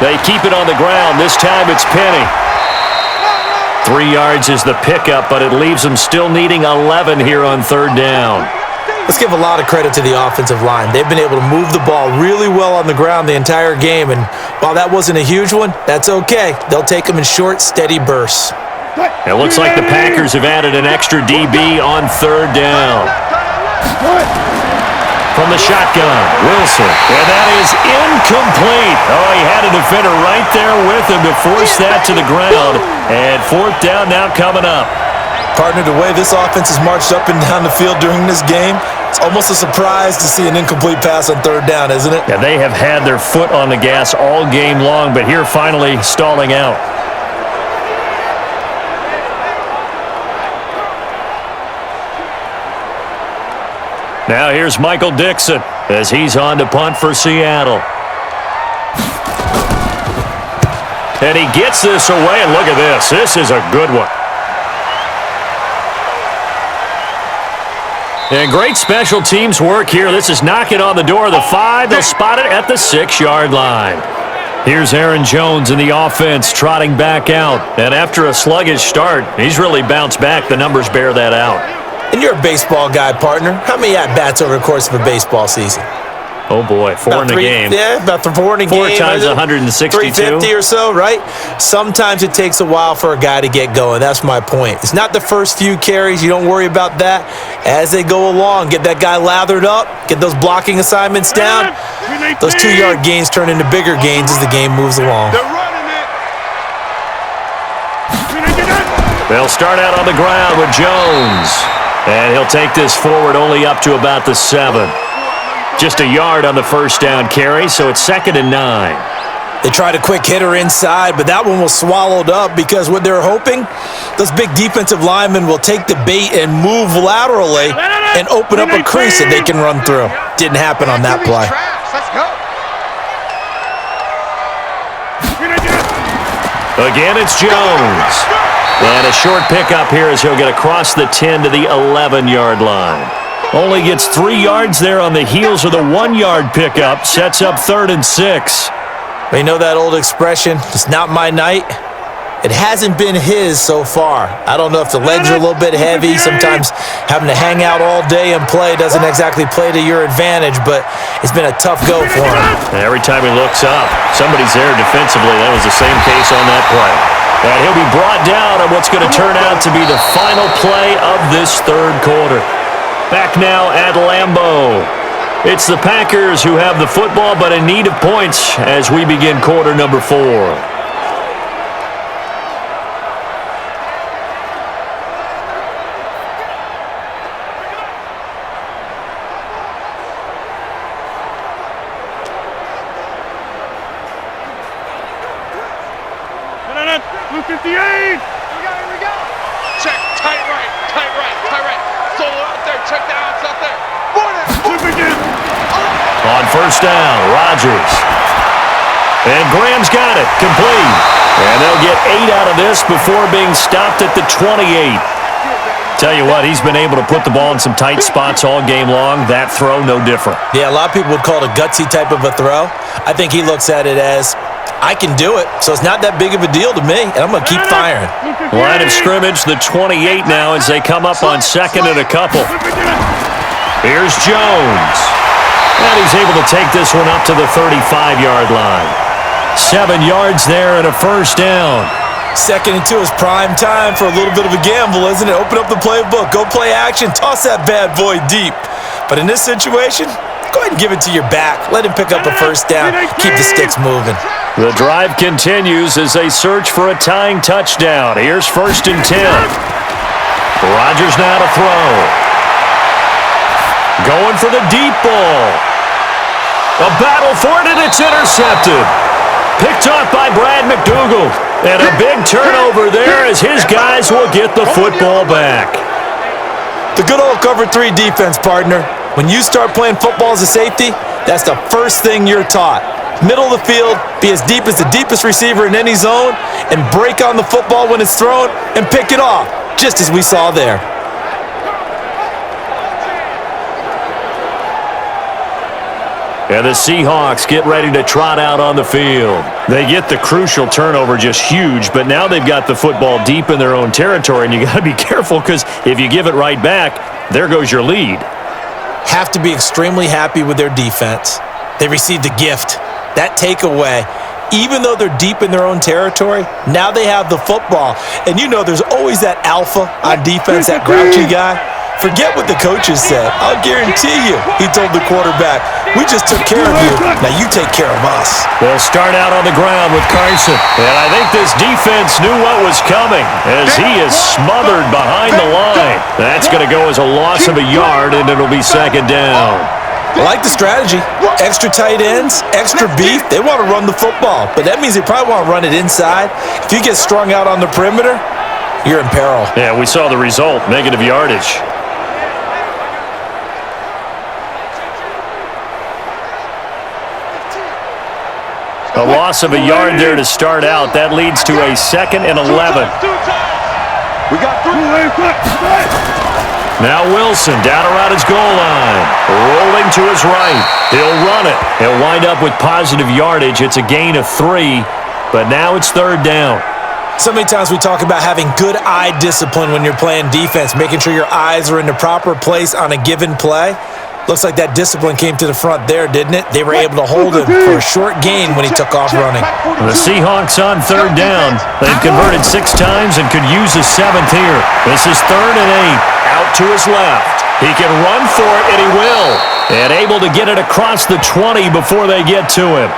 They keep it on the ground. This time it's Penny. 3 yards is the pickup, but it leaves them still needing 11 here on 3rd down. Let's give a lot of credit to the offensive line. They've been able to move the ball really well on the ground the entire game, and while that wasn't a huge one, that's okay. They'll take them in short, steady bursts. It looks like the Packers have added an extra DB on 3rd down. From the shotgun, Wilson, and that is incomplete. Oh, he had a defender right there with him to force that to the ground, and 4th down now coming up. Partner, the way this offense has marched up and down the field during this game, it's almost a surprise to see an incomplete pass on 3rd down, isn't it? Yeah, they have had their foot on the gas all game long, but here finally stalling out. Now here's Michael Dixon as he's on to punt for Seattle. And he gets this away, and look at this. This is a good one. And great special teams work here. This is knocking on the door of the 5. They'll spot it at the 6-yard line. Here's Aaron Jones in the offense trotting back out. And after a sluggish start, he's really bounced back. The numbers bear that out. And you're a baseball guy, partner. How many at-bats over the course of a baseball season? Oh, boy, 4 in a game. Yeah, about 4 in a game. 4 times 162. 350 or so, right? Sometimes it takes a while for a guy to get going. That's my point. It's not the first few carries. You don't worry about that. As they go along, get that guy lathered up, get those blocking assignments down. Those 2-yard gains turn into bigger gains as the game moves along. They're running it. They'll start out on the ground with Jones. And he'll take this forward only up to about the 7. Just a yard on the first down carry, so it's 2nd and 9. They tried a quick hitter inside, but that one was swallowed up because what they're hoping, those big defensive linemen will take the bait and move laterally and open up a crease that they can run through. Didn't happen on that play. Let's go. Again, it's Jones. And a short pickup here as he'll get across the 10 to the 11-yard line. Only gets 3 yards there on the heels of the 1-yard pickup. Sets up 3rd and 6. You know that old expression, it's not my night? It hasn't been his so far. I don't know if the legs are a little bit heavy. Sometimes having to hang out all day and play doesn't exactly play to your advantage, but it's been a tough go for him. And every time he looks up, somebody's there defensively. That was the same case on that play. And he'll be brought down on what's going to turn out to be the final play of this 3rd quarter. Back now at Lambeau. It's the Packers who have the football, but in need of points as we begin quarter number 4. Blue 58. Here we go. Check, tight right, tight right, tight right. Solo out there, check the outs out there. Flip again. On first down, Rodgers. And Graham's got it, complete. And they'll get 8 out of this before being stopped at the 28. Tell you what, he's been able to put the ball in some tight spots all game long. That throw, no different. Yeah, a lot of people would call it a gutsy type of a throw. I think he looks at it as, I can do it, so it's not that big of a deal to me, and I'm going to keep firing. Line of scrimmage, the 28 now as they come up on 2nd and a couple. Here's Jones. And he's able to take this one up to the 35-yard line. 7 yards there and a first down. 2nd and 2 is prime time for a little bit of a gamble, isn't it? Open up the playbook, go play action, toss that bad boy deep. But in this situation, go ahead and give it to your back. Let him pick up a first down. Keep the sticks moving. The drive continues as they search for a tying touchdown. Here's 1st and 10. Rodgers now to throw. Going for the deep ball. A battle for it, and it's intercepted. Picked off by Brad McDougal. And a big turnover there as his guys will get the football back. The good old cover 3 defense, partner. When you start playing football as a safety, that's the first thing you're taught. Middle of the field, be as deep as the deepest receiver in any zone, and break on the football when it's thrown and pick it off, just as we saw there. And the Seahawks get ready to trot out on the field. They get the crucial turnover, just huge, but now they've got the football deep in their own territory, and you got to be careful because if you give it right back, there goes your lead. Have to be extremely happy with their defense. They received a gift. That takeaway, even though they're deep in their own territory, now they have the football. And you know there's always that alpha on defense, that grouchy guy. Forget what the coaches said. I'll guarantee you, he told the quarterback, we just took care of you. Now you take care of us. They'll start out on the ground with Carson. And I think this defense knew what was coming as he is smothered behind the line. That's going to go as a loss of a yard, and it'll be 2nd down. I like the strategy. Extra tight ends, extra beef. They want to run the football, but that means they probably want to run it inside. If you get strung out on the perimeter, you're in peril. Yeah, we saw the result, negative yardage. A loss of a yard there to start out. That leads to a 2nd and 11. We got 3. Now Wilson down around his goal line. Rolling to his right. He'll run it. He'll wind up with positive yardage. It's a gain of 3, but now it's 3rd down. So many times we talk about having good eye discipline when you're playing defense, making sure your eyes are in the proper place on a given play. Looks like that discipline came to the front there, didn't it? They were able to hold him for a short gain when he took off running. The Seahawks on 3rd down. They've converted 6 times and could use a 7th here. This is 3rd and 8. Out to his left. He can run for it, and he will. And able to get it across the 20 before they get to him.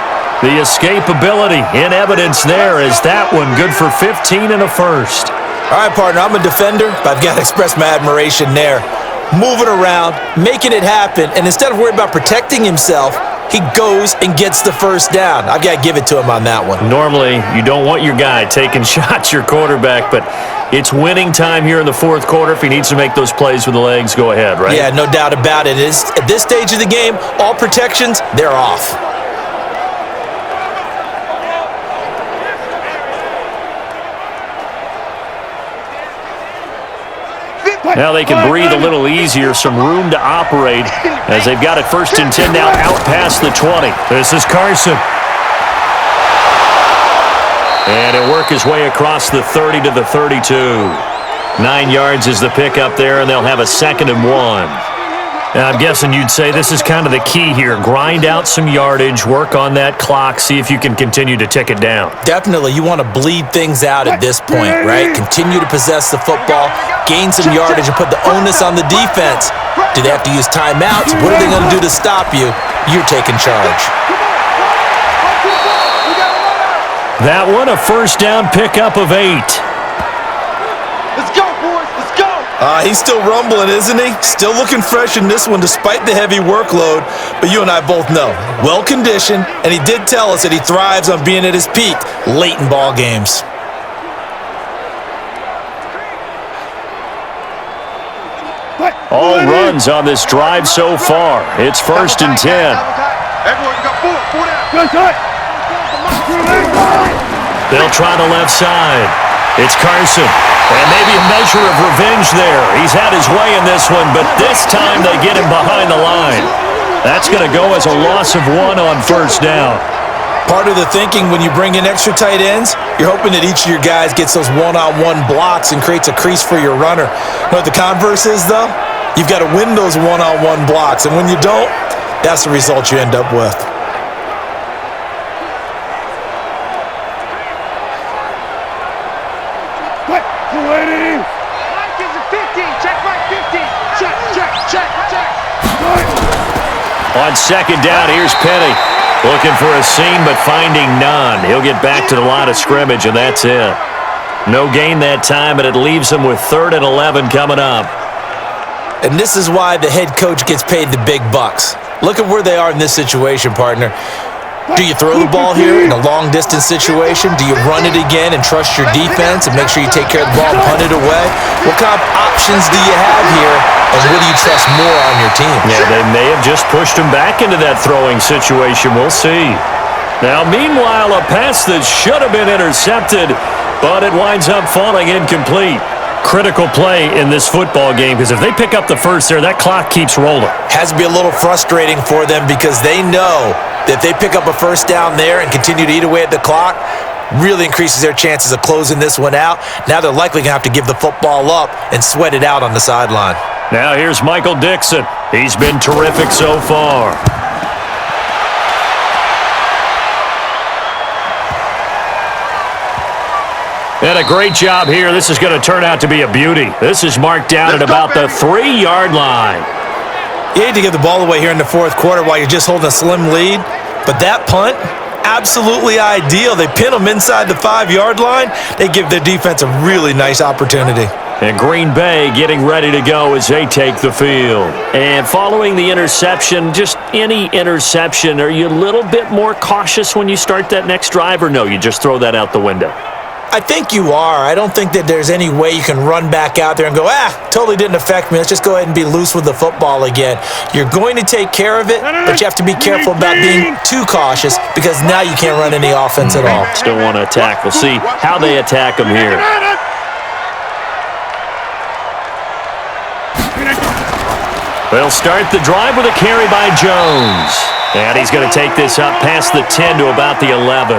The escapability in evidence there is that one good for 15 and a first. All right, partner, I'm a defender, but I've got to express my admiration there. Moving around, making it happen, and instead of worrying about protecting himself, he goes and gets the first down. I've got to give it to him on that one. Normally, you don't want your guy taking shots, your quarterback, but it's winning time here in the 4th quarter. If he needs to make those plays with the legs, go ahead, right? Yeah, no doubt about it. At this stage of the game, all protections, they're off. Now they can breathe a little easier, some room to operate as they've got it 1st and 10 now out past the 20. This is Carson. And he'll work his way across the 30 to the 32. 9 yards is the pickup there, and they'll have a 2nd and 1. Now, I'm guessing you'd say this is kind of the key here. Grind out some yardage, work on that clock, see if you can continue to tick it down. Definitely. You want to bleed things out at this point, right? Continue to possess the football, gain some yardage, and put the onus on the defense. Do they have to use timeouts? What are they going to do to stop you? You're taking charge. That one, a 1st down pickup of 8. Let's go, boys. Let's go. He's still rumbling, isn't he? Still looking fresh in this one despite the heavy workload. But you and I both know, well-conditioned, and he did tell us that he thrives on being at his peak late in ball games. All runs on this drive so far. It's 1st and 10. Everyone, you got 4 down. They'll try the left side. It's Carson. And maybe a measure of revenge there. He's had his way in this one, but this time they get him behind the line. That's going to go as a loss of 1 on 1st down. Part of the thinking when you bring in extra tight ends, you're hoping that each of your guys gets those one-on-one blocks and creates a crease for your runner. You know what the converse is, though? You've got to win those one-on-one blocks, and when you don't, that's the result you end up with. Check, check. On second down, here's Penny. Looking for a seam, but finding none. He'll get back to the line of scrimmage, and that's it. No gain that time, and it leaves him with 3rd and 11 coming up. And this is why the head coach gets paid the big bucks. Look at where they are in this situation, partner. Do you throw the ball here in a long-distance situation? Do you run it again and trust your defense and make sure you take care of the ball and punt it away? What kind of options do you have here, and what do you trust more on your team? Yeah, they may have just pushed him back into that throwing situation. We'll see. Now, meanwhile, a pass that should have been intercepted, but it winds up falling incomplete. Critical play in this football game, because if they pick up the first there, that clock keeps rolling. Has to be a little frustrating for them because they know that if they pick up a first down there and continue to eat away at the clock, really increases their chances of closing this one out. Now they're likely going to have to give the football up and sweat it out on the sideline. Now here's Michael Dixon. He's been terrific so far. And a great job here. This is going to turn out to be a beauty. This is marked down at about the 3-yard line. You hate to give the ball away here in the fourth quarter while you're just holding a slim lead, but that punt, absolutely ideal. They pin them inside the 5-yard line. They give their defense a really nice opportunity. And Green Bay getting ready to go as they take the field. And following the interception, just any interception, are you a little bit more cautious when you start that next drive, or no, you just throw that out the window? I think you are. I don't think that there's any way you can run back out there and go, totally didn't affect me. Let's just go ahead and be loose with the football again. You're going to take care of it, but you have to be careful about being too cautious because now you can't run any offense at all. Still want to attack. We'll see how they attack them here. They'll start the drive with a carry by Jones. And he's going to take this up past the 10 to about the 11.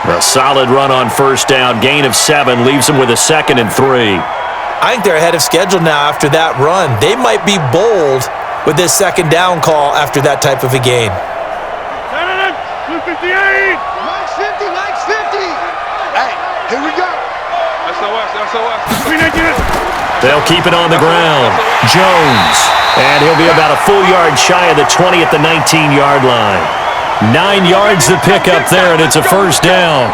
A solid run on first down, gain of 7, leaves them with a 2nd and 3. I think they're ahead of schedule now after that run. They might be bold with this 2nd down call after that type of a game. 258! Mike's 50, Mike's 50! Hey, here we go! SOS, SOS. They'll keep it on the ground. Jones. And he'll be about a full yard shy of the 20 at the 19-yard line. 9 yards to pick up there, and it's a first down.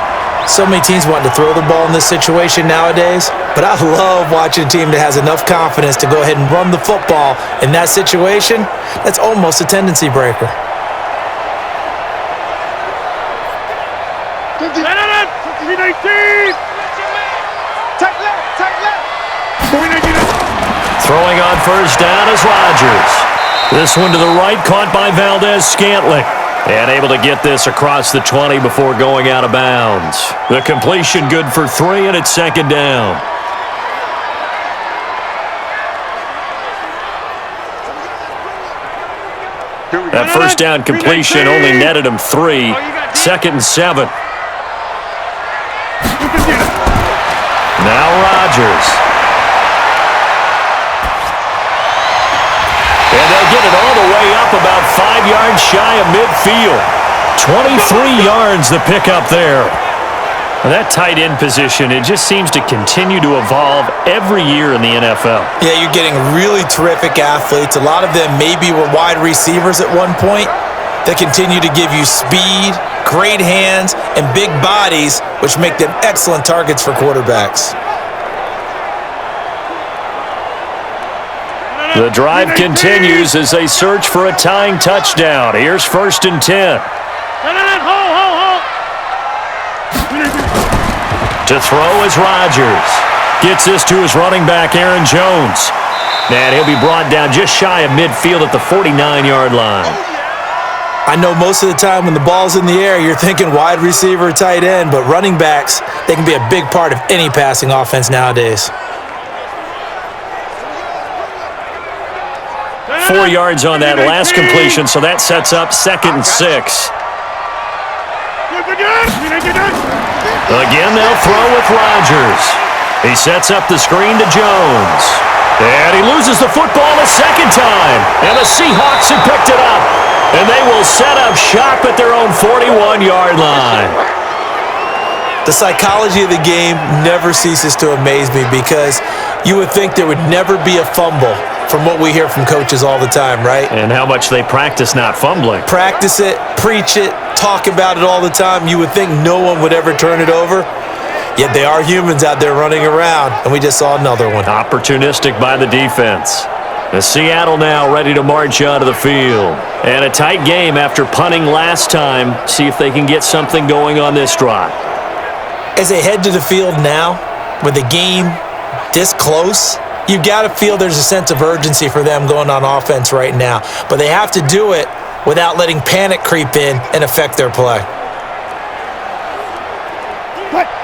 So many teams want to throw the ball in this situation nowadays, but I love watching a team that has enough confidence to go ahead and run the football in that situation. That's almost a tendency breaker. 50, 19! Tight left! Throwing on first down is Rodgers. This one to the right, caught by Valdez-Scantling. And able to get this across the 20 before going out of bounds. The completion good for 3, and it's 2nd down. That first down completion only netted him 3. 2nd and 7. Now Rodgers. And they'll get it all the way up about 5 yards shy of midfield. 23 yards to pick up there. That tight end position, it just seems to continue to evolve every year in the NFL. Yeah, you're getting really terrific athletes. A lot of them maybe were wide receivers at one point. They continue to give you speed, great hands, and big bodies, which make them excellent targets for quarterbacks. The drive continues as they search for a tying touchdown. Here's 1st and 10. To throw is Rodgers. Gets this to his running back, Aaron Jones. And he'll be brought down just shy of midfield at the 49-yard line. I know most of the time when the ball's in the air, you're thinking wide receiver, tight end, but running backs, they can be a big part of any passing offense nowadays. 4 yards on that last completion, so that sets up 2nd and 6. Again, they'll throw with Rodgers. He sets up the screen to Jones. And he loses the football a 2nd time. And the Seahawks have picked it up. And they will set up shop at their own 41-yard line. The psychology of the game never ceases to amaze me because you would think there would never be a fumble from what we hear from coaches all the time, right? And how much they practice not fumbling. Practice it, preach it, talk about it all the time. You would think no one would ever turn it over. Yet they are humans out there running around, and we just saw another one. Opportunistic by the defense. The Seattle now ready to march onto the field. And a tight game after punting last time. See if they can get something going on this drive. As they head to the field now, with the game this close, you've got to feel there's a sense of urgency for them going on offense right now. But they have to do it without letting panic creep in and affect their play.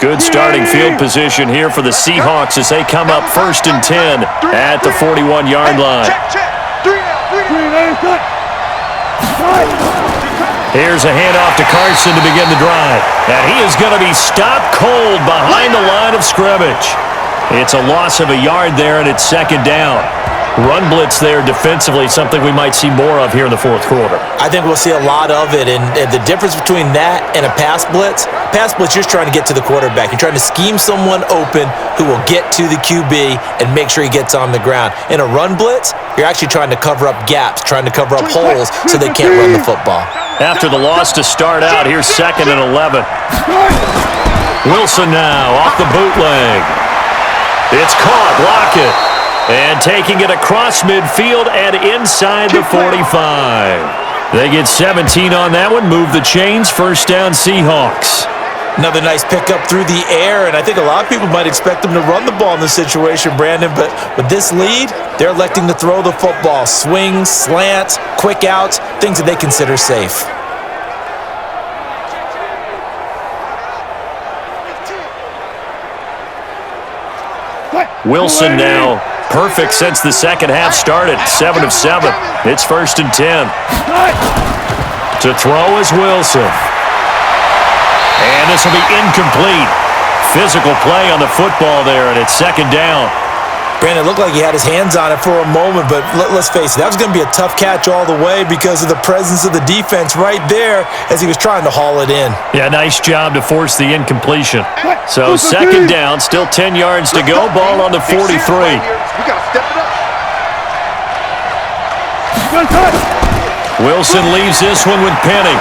Good starting field position here for the Seahawks as they come up 1st and 10 at the 41-yard line. Here's a handoff to Carson to begin the drive. And he is going to be stopped cold behind the line of scrimmage. It's a loss of a yard there, and it's 2nd down. Run blitz there defensively, something we might see more of here in the 4th quarter. I think we'll see a lot of it, and the difference between that and a pass blitz, you're just trying to get to the quarterback. You're trying to scheme someone open who will get to the QB and make sure he gets on the ground. In a run blitz, you're actually trying to cover up gaps, trying to cover up holes so they can't run the football. After the loss to start out, here's 2nd and 11. Wilson now off the bootleg. It's caught, Lockett. And taking it across midfield and inside the 45. They get 17 on that one, move the chains, 1st down Seahawks. Another nice pickup through the air, and I think a lot of people might expect them to run the ball in this situation, Brandon, but with this lead, they're electing to throw the football. Swings, slants, quick outs, things that they consider safe. Wilson now perfect since the 2nd half started. 7 of 7. It's 1st and 10. To throw is Wilson. And this will be incomplete. Physical play on the football there, and it's 2nd down. Brandon, it looked like he had his hands on it for a moment, but let's face it, that was going to be a tough catch all the way because of the presence of the defense right there as he was trying to haul it in. Yeah, nice job to force the incompletion. So 2nd down, still 10 yards to go. Ball on the 43. We got to step it up. Wilson leaves this one with Penny.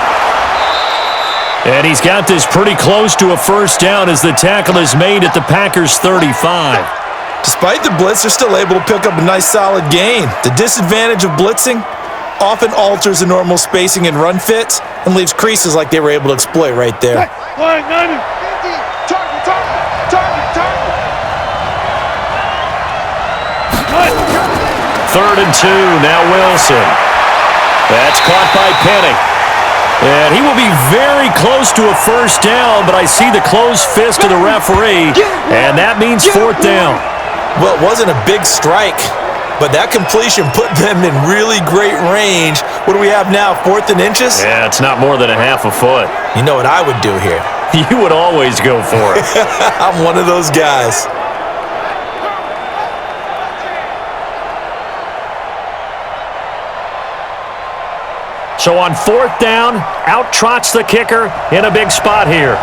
And he's got this pretty close to a 1st down as the tackle is made at the Packers' 35. Despite the blitz, they're still able to pick up a nice solid gain. The disadvantage of blitzing often alters the normal spacing and run fits and leaves creases like they were able to exploit right there. 3rd and 2, now Wilson. That's caught by Penny. And he will be very close to a 1st down, but I see the closed fist of the referee, and that means 4th down. Well, it wasn't a big strike, but that completion put them in really great range. What do we have now, 4th and inches? Yeah, it's not more than a half a foot. You know what I would do here? You would always go for it. I'm one of those guys. So on 4th down, out trots the kicker in a big spot here.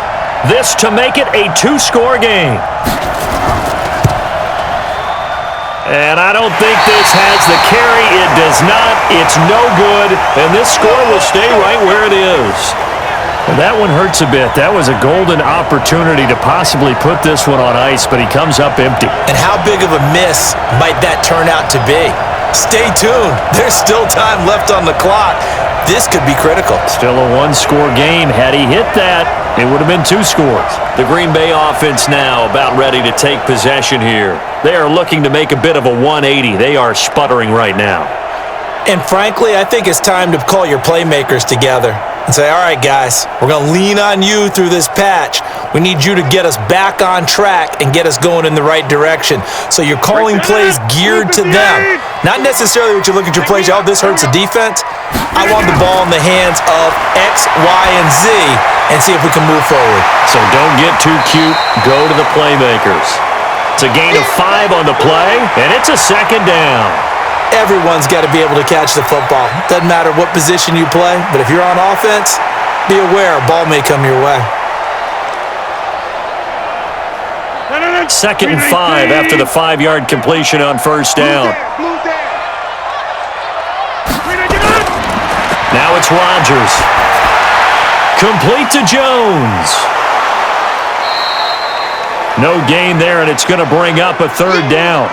This to make it a 2-score game. And I don't think this has the carry. It does not. It's no good. And this score will stay right where it is. Well, that one hurts a bit. That was a golden opportunity to possibly put this one on ice, but he comes up empty. And how big of a miss might that turn out to be? Stay tuned. There's still time left on the clock. This could be critical. Still a 1-score game. Had he hit that, it would have been 2 scores. The Green Bay offense now about ready to take possession here. They are looking to make a bit of a 180. They are sputtering right now. And frankly, I think it's time to call your playmakers together and say, all right, guys, we're going to lean on you through this patch. We need you to get us back on track and get us going in the right direction. So you're calling plays geared to them. Not necessarily what you look at your plays, oh, this hurts the defense. I want the ball in the hands of X, Y, and Z and see if we can move forward. So don't get too cute. Go to the playmakers. It's a gain of 5 on the play, and it's a 2nd down. Everyone's got to be able to catch the football. Doesn't matter what position you play, but if you're on offense, be aware a ball may come your way. 2nd and 5 after the 5-yard completion on first down. Now it's Rodgers. Complete to Jones. No gain there, and it's going to bring up a 3rd down.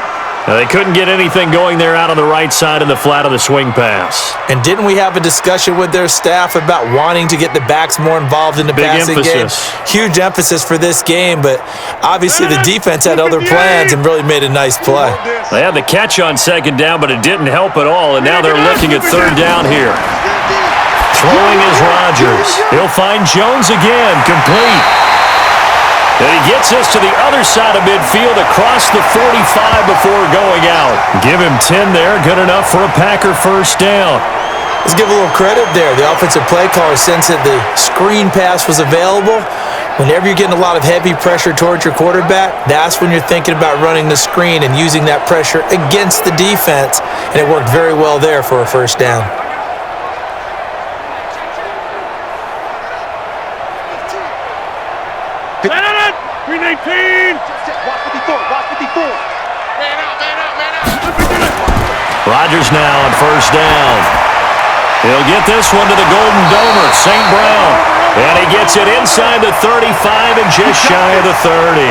Now, they couldn't get anything going there out on the right side of the flat of the swing pass. And didn't we have a discussion with their staff about wanting to get the backs more involved in the passing game? Huge emphasis for this game, but obviously the defense had other plans and really made a nice play. They had the catch on 2nd down, but it didn't help at all, and now they're looking at 3rd down here. Throwing is Rodgers. He'll find Jones again, complete. And he gets us to the other side of midfield across the 45 before going out. Give him 10 there, good enough for a Packer 1st down. Let's give a little credit there. The offensive play caller sensed that the screen pass was available. Whenever you're getting a lot of heavy pressure towards your quarterback, that's when you're thinking about running the screen and using that pressure against the defense. And it worked very well there for a 1st down. Green 19! Watch 54, watch 54. Man out. Rodgers now on 1st down. He'll get this one to the Golden Domer, St. Brown. And he gets it inside the 35 and just shy of the 30.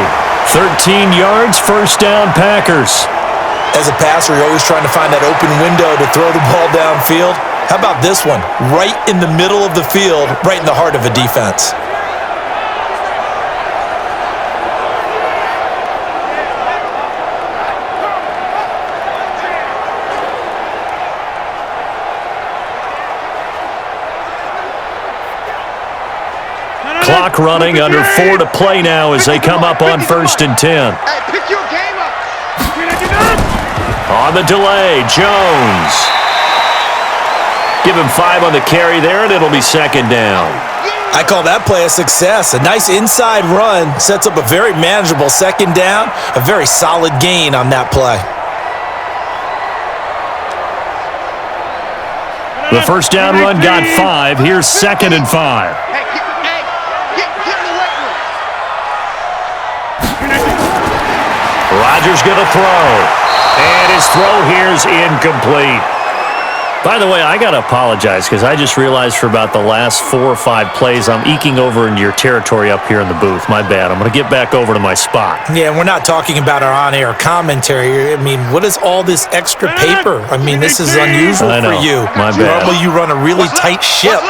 13 yards, 1st down Packers. As a passer, you're always trying to find that open window to throw the ball downfield. How about this one? Right in the middle of the field, right in the heart of a defense. Clock running, under 4 to play now as they come up on 1st and 10. Hey, pick your game up. On the delay, Jones. Give him 5 on the carry there, and it'll be 2nd down. I call that play a success. A nice inside run sets up a very manageable 2nd down. A very solid gain on that play. The 1st down run got 5. Here's 2nd and 5. Rodgers going to throw. And his throw here is incomplete. By the way, I got to apologize because I just realized for about the last 4 or 5 plays, I'm eking over into your territory up here in the booth. My bad. I'm going to get back over to my spot. Yeah, we're not talking about our on-air commentary. I mean, what is all this extra paper? I mean, this is unusual for you. My bad. Normally you run a really tight ship.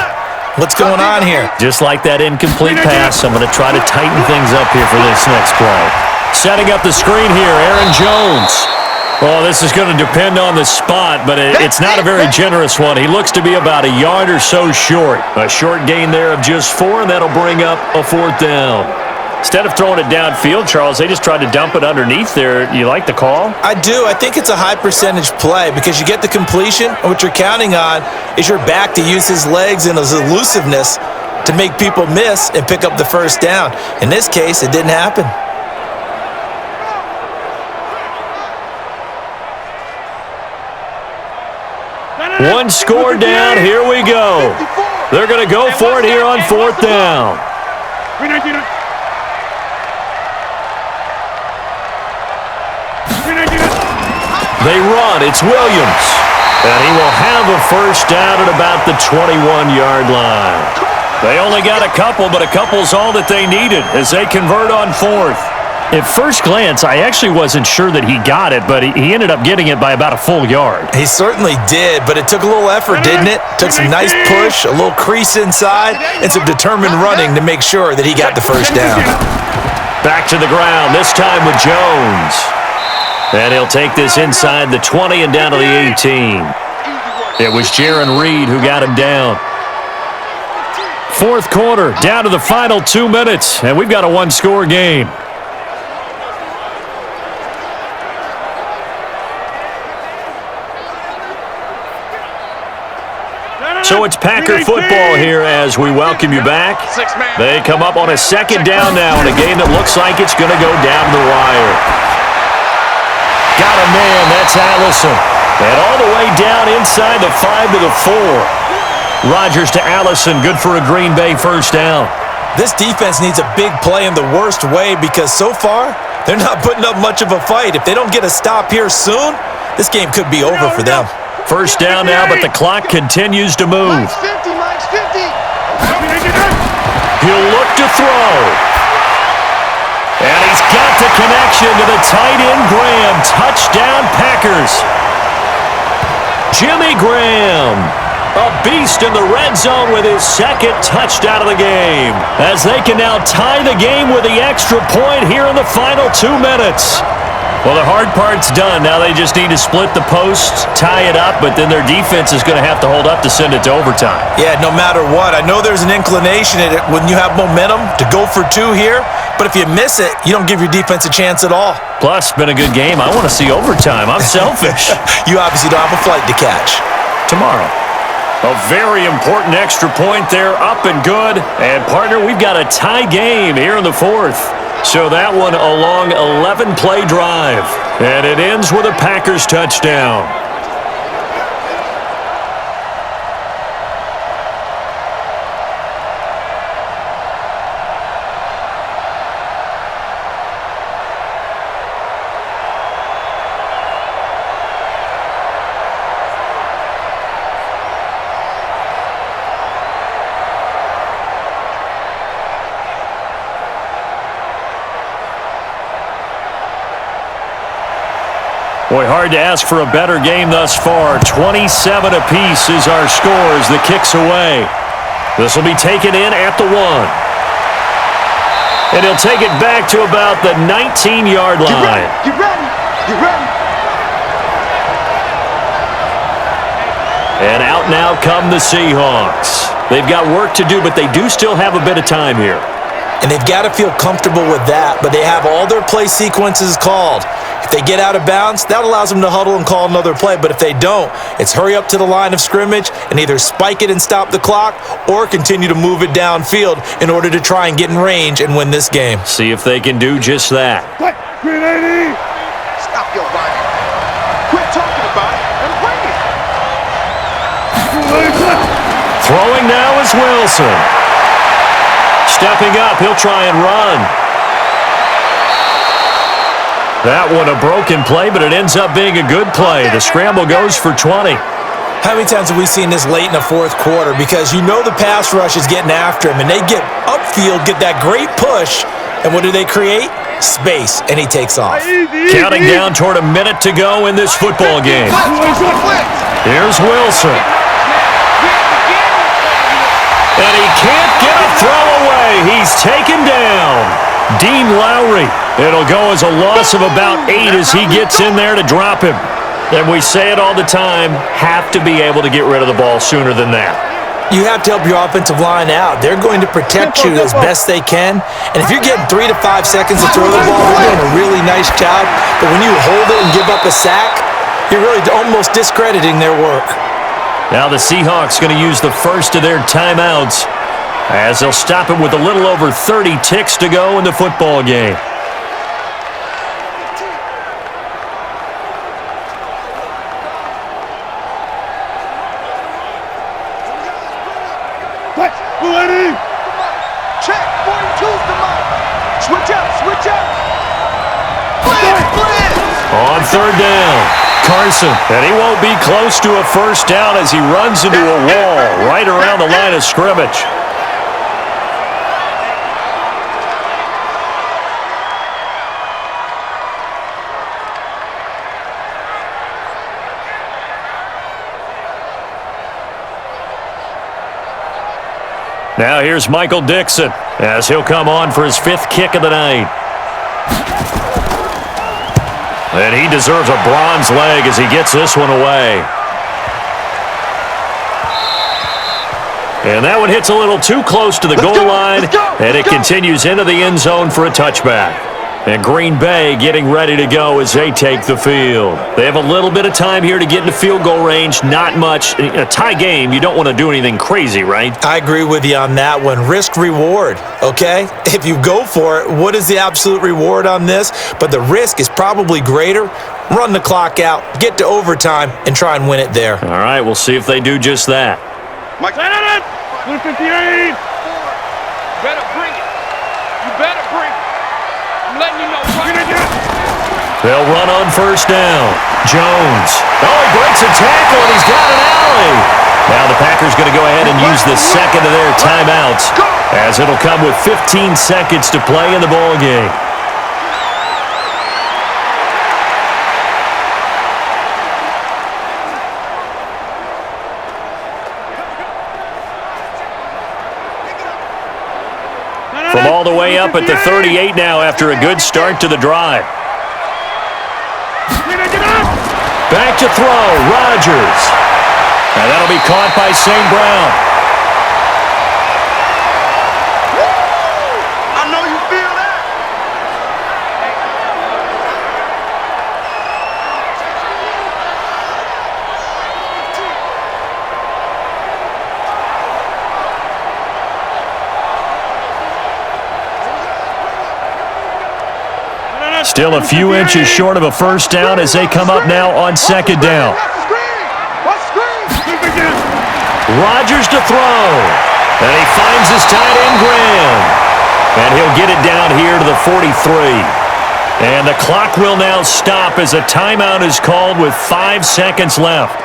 What's going on here? Just like that incomplete pass, I'm going to try to tighten things up here for this next play. Setting up the screen here, Aaron Jones. Oh, this is going to depend on the spot, but it's not a very generous one. He looks to be about a yard or so short. A short gain there of just 4, and that'll bring up a 4th down. Instead of throwing it downfield, Charles, they just tried to dump it underneath there. You like the call? I do. I think it's a high percentage play because you get the completion, and what you're counting on is your back to use his legs and his elusiveness to make people miss and pick up the 1st down. In this case, it didn't happen. One score down, here we go. They're going to go for it here on 4th down. They run, it's Williams. And he will have a 1st down at about the 21-yard line. They only got a couple, but a couple's all that they needed as they convert on 4th. At first glance, I actually wasn't sure that he got it, but he ended up getting it by about a full yard. He certainly did, but it took a little effort, didn't it? Took some nice push, a little crease inside, and some determined running to make sure that he got the 1st down. Back to the ground, this time with Jones. And he'll take this inside the 20 and down to the 18. It was Jaron Reed who got him down. 4th quarter, down to the final 2 minutes, and we've got a 1-score game. So it's Packer football here as we welcome you back. They come up on a 2nd down now in a game that looks like it's going to go down the wire. Got a man, that's Allison. And all the way down inside the 5 to the 4. Rodgers to Allison, good for a Green Bay 1st down. This defense needs a big play in the worst way because so far, They're not putting up much of a fight. If they don't get a stop here soon, this game could be over for them. First down now, but the clock continues to move. Mine's 50, mine's 50. He'll look to throw. And he's got the connection to the tight end, Graham. Touchdown, Packers. Jimmy Graham, a beast in the red zone with his second touchdown of the game, as they can now tie the game with the extra point here in the final 2 minutes. Well, the hard part's done. Now they just need to split the posts, tie it up, but then their defense is going to have to hold up to send it to overtime. Yeah, no matter what. I know there's an inclination in it when you have momentum to go for 2 here, but if you miss it, you don't give your defense a chance at all. Plus, been a good game. I want to see overtime. I'm selfish. You obviously don't have a flight to catch. Tomorrow. A very important extra point there, up and good. And, partner, we've got a tie game here in the 4th. So that one a long 11-play drive. And it ends with a Packers touchdown. Boy, hard to ask for a better game thus far. 27 apiece is our score as the kick's away. This will be taken in at the 1. And he'll take it back to about the 19-yard line. Get ready, get ready. And out now come the Seahawks. They've got work to do, but they do still have a bit of time here. And they've got to feel comfortable with that, but they have all their play sequences called. If they get out of bounds, that allows them to huddle and call another play. But if they don't, it's hurry up to the line of scrimmage and either spike it and stop the clock or continue to move it downfield in order to try and get in range and win this game. See if they can do just that. Stop your whining. Quit talking about it and bring it. Throwing now is Wilson. Stepping up, he'll try and run. That one a broken play, but it ends up being a good play. The scramble goes for 20. How many times have we seen this late in the 4th quarter? Because you know the pass rush is getting after him, and they get upfield, get that great push, and what do they create? Space, and he takes off. Counting down toward a minute to go in this football game. Here's Wilson. And he can't get a throw away. He's taken down. Dean Lowry. It'll go as a loss of about 8 as he gets in there to drop him. And we say it all the time, have to be able to get rid of the ball sooner than that. You have to help your offensive line out. They're going to protect you as best they can. And if you're getting 3 to 5 seconds to throw the ball, they're doing a really nice job. But when you hold it and give up a sack, you're really almost discrediting their work. Now the Seahawks going to use the first of their timeouts as they'll stop it with a little over 30 ticks to go in the football game. Check, 42's the mark. Switch up, switch up. Blitz. On 3rd down, Carson, and he won't be close to a first down as he runs into a wall right around the line of scrimmage. Now here's Michael Dixon as he'll come on for his 5th kick of the night. And he deserves a bronze leg as he gets this one away. And that one hits a little too close to the goal line, and it continues into the end zone for a touchback. And Green Bay getting ready to go as they take the field. They have a little bit of time here to get into field goal range, not much. In a tie game, you don't want to do anything crazy, right? I agree with you on that one. Risk-reward, okay? If you go for it, what is the absolute reward on this? But the risk is probably greater. Run the clock out, get to overtime, and try and win it there. All right, we'll see if they do just that. Mike, 158. Better bring it. You better bring it. I'm letting you know right now. They'll run on first down. Jones. Oh, he breaks a tackle, and he's got an alley. Now the Packers going to go ahead and use the second of their timeouts, as it'll come with 15 seconds to play in the ballgame. From all the way up at the 38 now after a good start to the drive. Back to throw, Rodgers. And that'll be caught by St. Brown. I know you feel that. Still a few inches short of a first down as they come up now on second down. Rodgers to throw. And he finds his tight end, Graham. And he'll get it down here to the 43. And the clock will now stop as a timeout is called with 5 seconds left.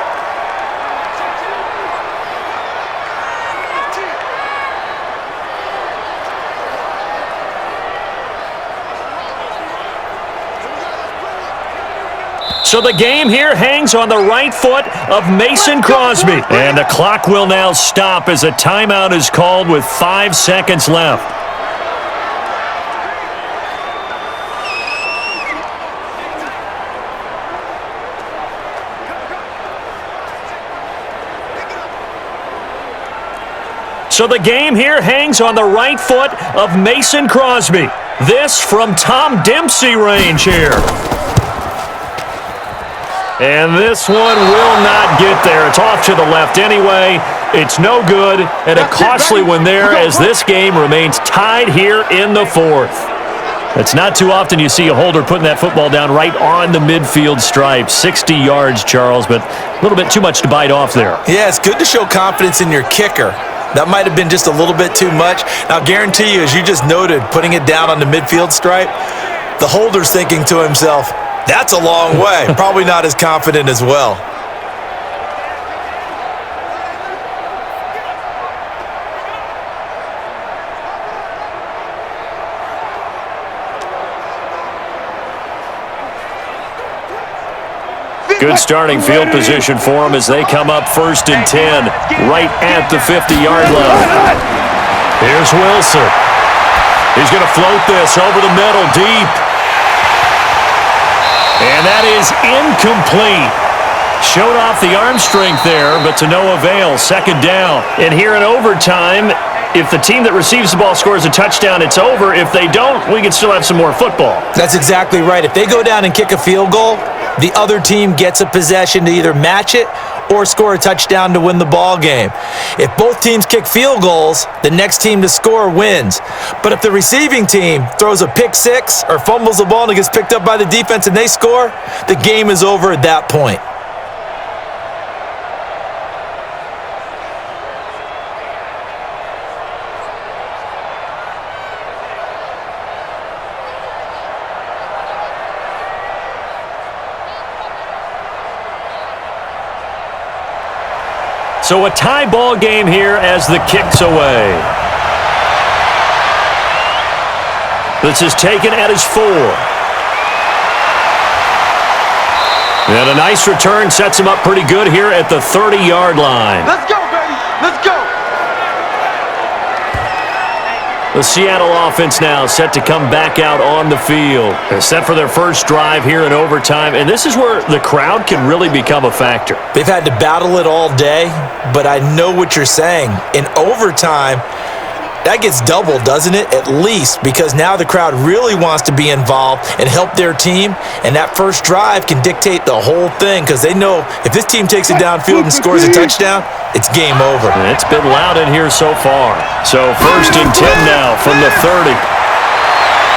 So the game here hangs on the right foot of Mason Crosby. And the clock will now stop as a timeout is called with 5 seconds left. So the game here hangs on the right foot of Mason Crosby. This from Tom Dempsey range here. And this one will not get there. It's off to the left anyway. It's no good, and a costly one there as this game remains tied here in the fourth. It's not too often you see a holder putting that football down right on the midfield stripe. 60 yards, Charles, but a little bit too much to bite off there. Yeah, it's good to show confidence in your kicker. That might have been just a little bit too much. Now, I guarantee you, as you just noted, putting it down on the midfield stripe, the holder's thinking to himself, that's a long way. Probably not as confident as well. Good starting field position for them as they come up 1st and 10, right at the 50-yard line. Here's Wilson. He's going to float this over the middle, deep. And that is incomplete. Showed off the arm strength there, but to no avail. Second down. And here in overtime, if the team that receives the ball scores a touchdown, it's over. If they don't, we can still have some more football. That's exactly right. If they go down and kick a field goal, the other team gets a possession to either match it or score a touchdown to win the ball game. If both teams kick field goals, the next team to score wins. But if the receiving team throws a pick six or fumbles the ball and it gets picked up by the defense and they score, the game is over at that point. So a tie ball game here as the kick's away. This is taken at his 4. And a nice return sets him up pretty good here at the 30-yard line. Let's go, baby. Let's go. The Seattle offense now set to come back out on the field. They're set for their first drive here in overtime, and this is where the crowd can really become a factor. They've had to battle it all day, but I know what you're saying. In overtime, that gets doubled, doesn't it? At least, because now the crowd really wants to be involved and help their team, and that first drive can dictate the whole thing because they know if this team takes it downfield and scores a touchdown, it's game over. And it's been loud in here so far. So 1st and 10 now from the 30.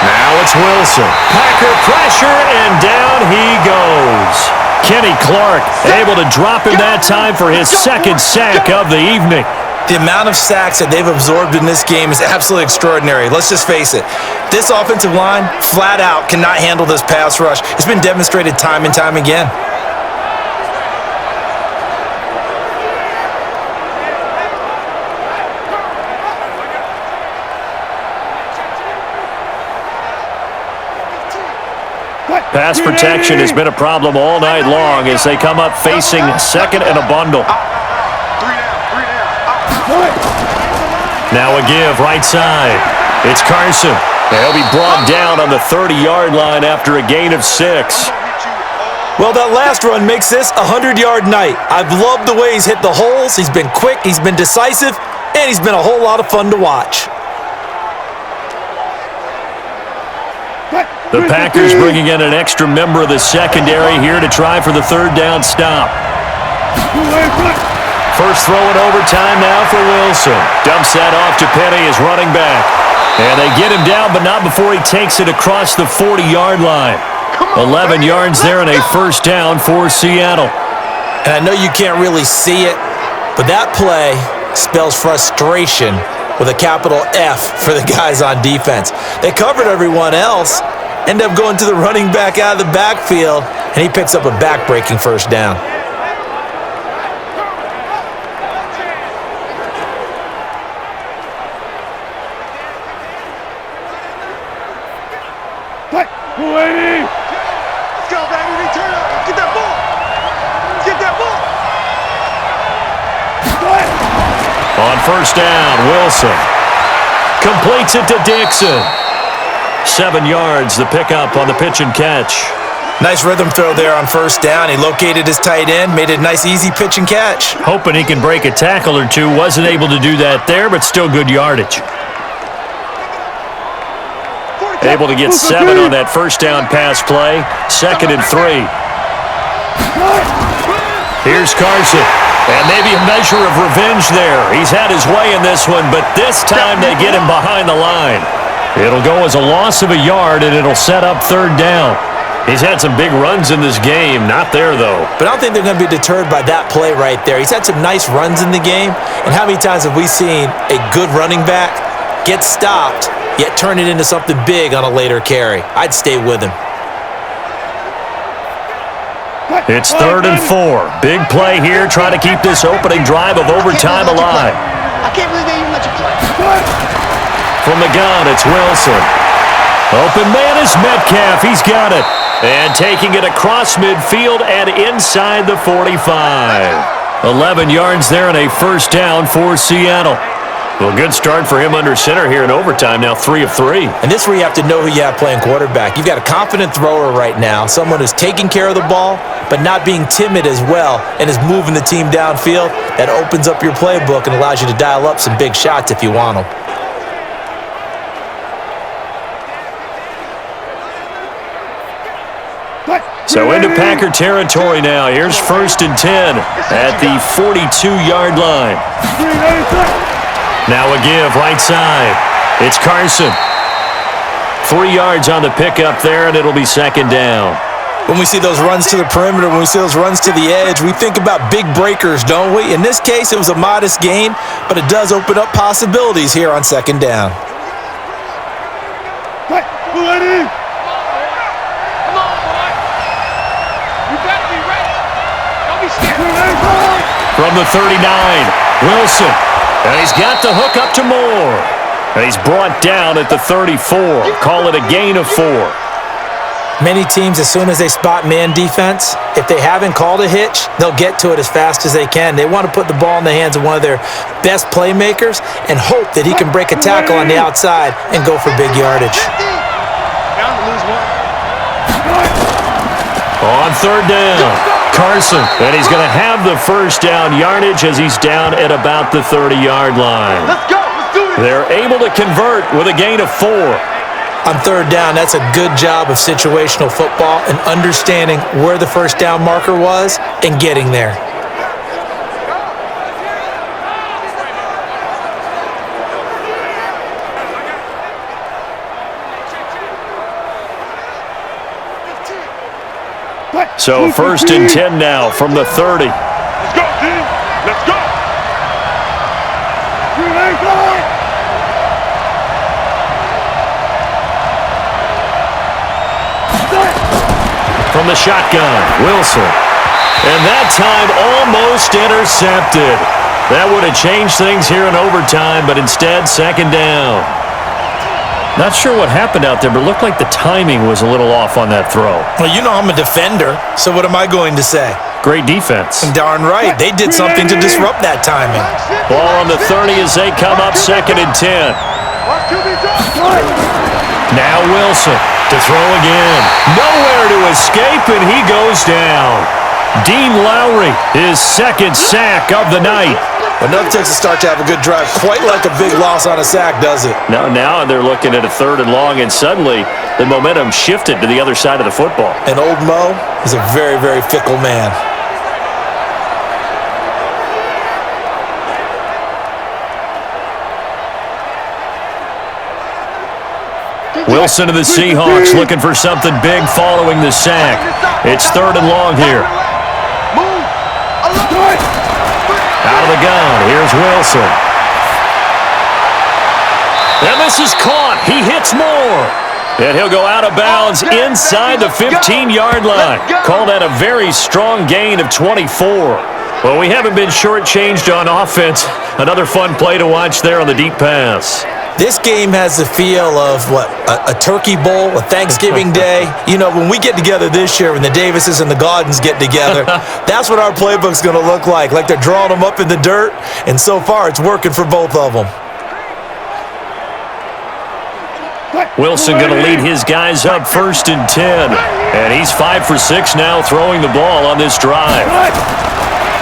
Now it's Wilson. Packer pressure, and down he goes. Kenny Clark able to drop him that time for his second sack of the evening. The amount of sacks that they've absorbed in this game is absolutely extraordinary. Let's just face it. This offensive line, flat out, cannot handle this pass rush. It's been demonstrated time and time again. Pass protection has been a problem all night long as they come up facing second and a bundle. Now a give right side. It's Carson. He'll be brought down on the 30-yard line after a gain of 6. Well, that last run makes this a 100-yard night. I've loved the way he's hit the holes. He's been quick, he's been decisive, and he's been a whole lot of fun to watch. The Packers bringing in an extra member of the secondary here to try for the third down stop. First throw in overtime now for Wilson. Dumps that off to Penny as running back. And they get him down, but not before he takes it across the 40-yard line. 11 yards there and a first down for Seattle. And I know you can't really see it, but that play spells frustration with a capital F for the guys on defense. They covered everyone else, end up going to the running back out of the backfield, and he picks up a back-breaking first down. Let's go, baby. Return up. Let's get that ball. Let's get that ball. On first down, Wilson completes it to Dixon. 7 yards, the pickup on the pitch and catch. Nice rhythm throw there on first down. He located his tight end, made it a nice, easy pitch and catch. Hoping he can break a tackle or two. Wasn't able to do that there, but still good yardage. Able to get 7 on that first down pass play. 2nd and 3. Here's Carson. And maybe a measure of revenge there. He's had his way in this one, but this time they get him behind the line. It'll go as a loss of a yard, and it'll set up third down. He's had some big runs in this game. Not there, though. But I don't think they're going to be deterred by that play right there. He's had some nice runs in the game. And how many times have we seen a good running back get stopped, yet turn it into something big on a later carry? I'd stay with him. It's 3rd and 4. Big play here, trying to keep this opening drive of overtime alive. I can't believe they even let you play. From the gun, it's Wilson. Open man is Metcalf. He's got it. And taking it across midfield and inside the 45. 11 yards there and a first down for Seattle. Well, good start for him under center here in overtime. Now 3 of 3. And this is where you have to know who you have playing quarterback. You've got a confident thrower right now, someone who's taking care of the ball, but not being timid as well, and is moving the team downfield. That opens up your playbook and allows you to dial up some big shots if you want them. So into Packer territory now. Here's 1st and 10 at the 42-yard line. Now a give right side. It's Carson. 3 yards on the pickup there, and it'll be 2nd down. When we see those runs to the perimeter, when we see those runs to the edge, we think about big breakers, don't we? In this case, it was a modest gain, but it does open up possibilities here on 2nd down. From the 39, Wilson. And he's got the hook up to Moore. And he's brought down at the 34. Call it a gain of 4. Many teams, as soon as they spot man defense, if they haven't called a hitch, they'll get to it as fast as they can. They want to put the ball in the hands of one of their best playmakers and hope that he can break a tackle on the outside and go for big yardage. On 3rd down. Carson, and he's going to have the first down yardage as he's down at about the 30-yard line. Let's go. Let's do it. They're able to convert with a gain of 4. On 3rd down, that's a good job of situational football and understanding where the first down marker was and getting there. So 1st and 10 now from the 30. Let's go, team. Let's go. from the shotgun. Wilson. And that time almost intercepted. That would have changed things here in overtime, but instead, second down. Not sure what happened out there, but it looked like the timing was a little off on that throw. Well, you know I'm a defender, so what am I going to say? Great defense. Darn right. They did something to disrupt that timing. Ball on the 30 as they come up 2nd and 10. Now Wilson to throw again. Nowhere to escape, and he goes down. Dean Lowry, his second sack of the night. Enough takes a start to have a good drive. Quite like a big loss on a sack, does it? Now they're looking at a 3rd and long, and suddenly the momentum shifted to the other side of the football. And old Mo is a very, very fickle man. Wilson of the Seahawks looking for something big following the sack. It's 3rd and long here. Out of the gun, here's Wilson. And this is caught. He hits more. And he'll go out of bounds inside the 15-yard line. Call that a very strong gain of 24. Well, we haven't been shortchanged on offense. Another fun play to watch there on the deep pass. This game has the feel of, a turkey bowl, a Thanksgiving day. You know, when we get together this year, when the Davises and the Gaudens get together, that's what our playbook's going to look like they're drawing them up in the dirt, and so far it's working for both of them. Wilson going to lead his guys up 1st and 10, and he's 5 for 6 now throwing the ball on this drive.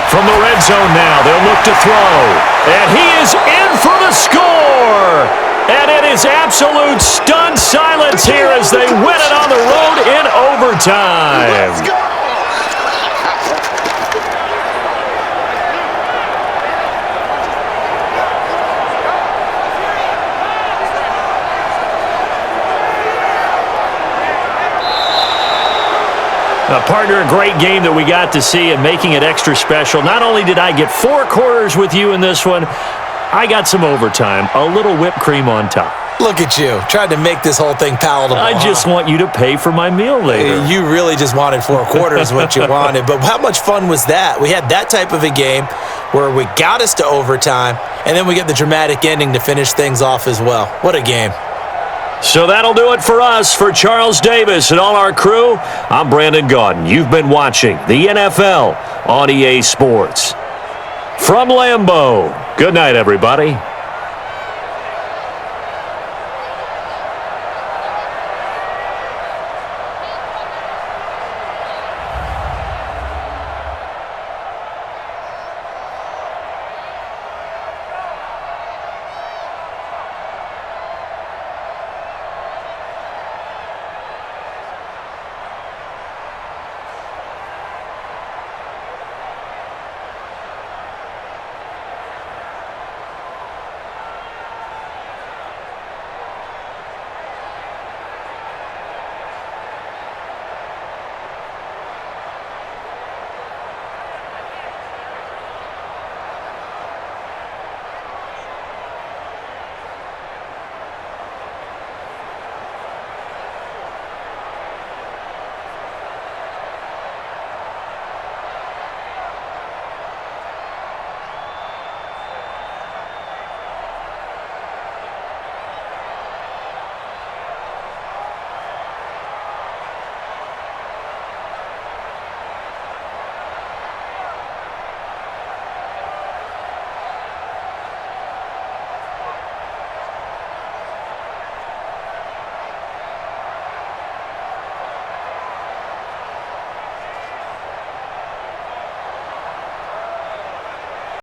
From the red zone now, they'll look to throw, and he is in for the score! And it is absolute stunned silence here as they win it on the road in overtime. Let's go! Partner, a great game that we got to see and making it extra special. Not only did I get 4 quarters with you in this one, I got some overtime, a little whipped cream on top. Look at you, trying to make this whole thing palatable. I just want you to pay for my meal later. You really just wanted 4 quarters what you wanted, but how much fun was that? We had that type of a game where we got us to overtime, and then we get the dramatic ending to finish things off as well. What a game. So that'll do it for us. For Charles Davis and all our crew, I'm Brandon Gaudin. You've been watching the NFL on EA Sports. From Lambeau, good night, everybody.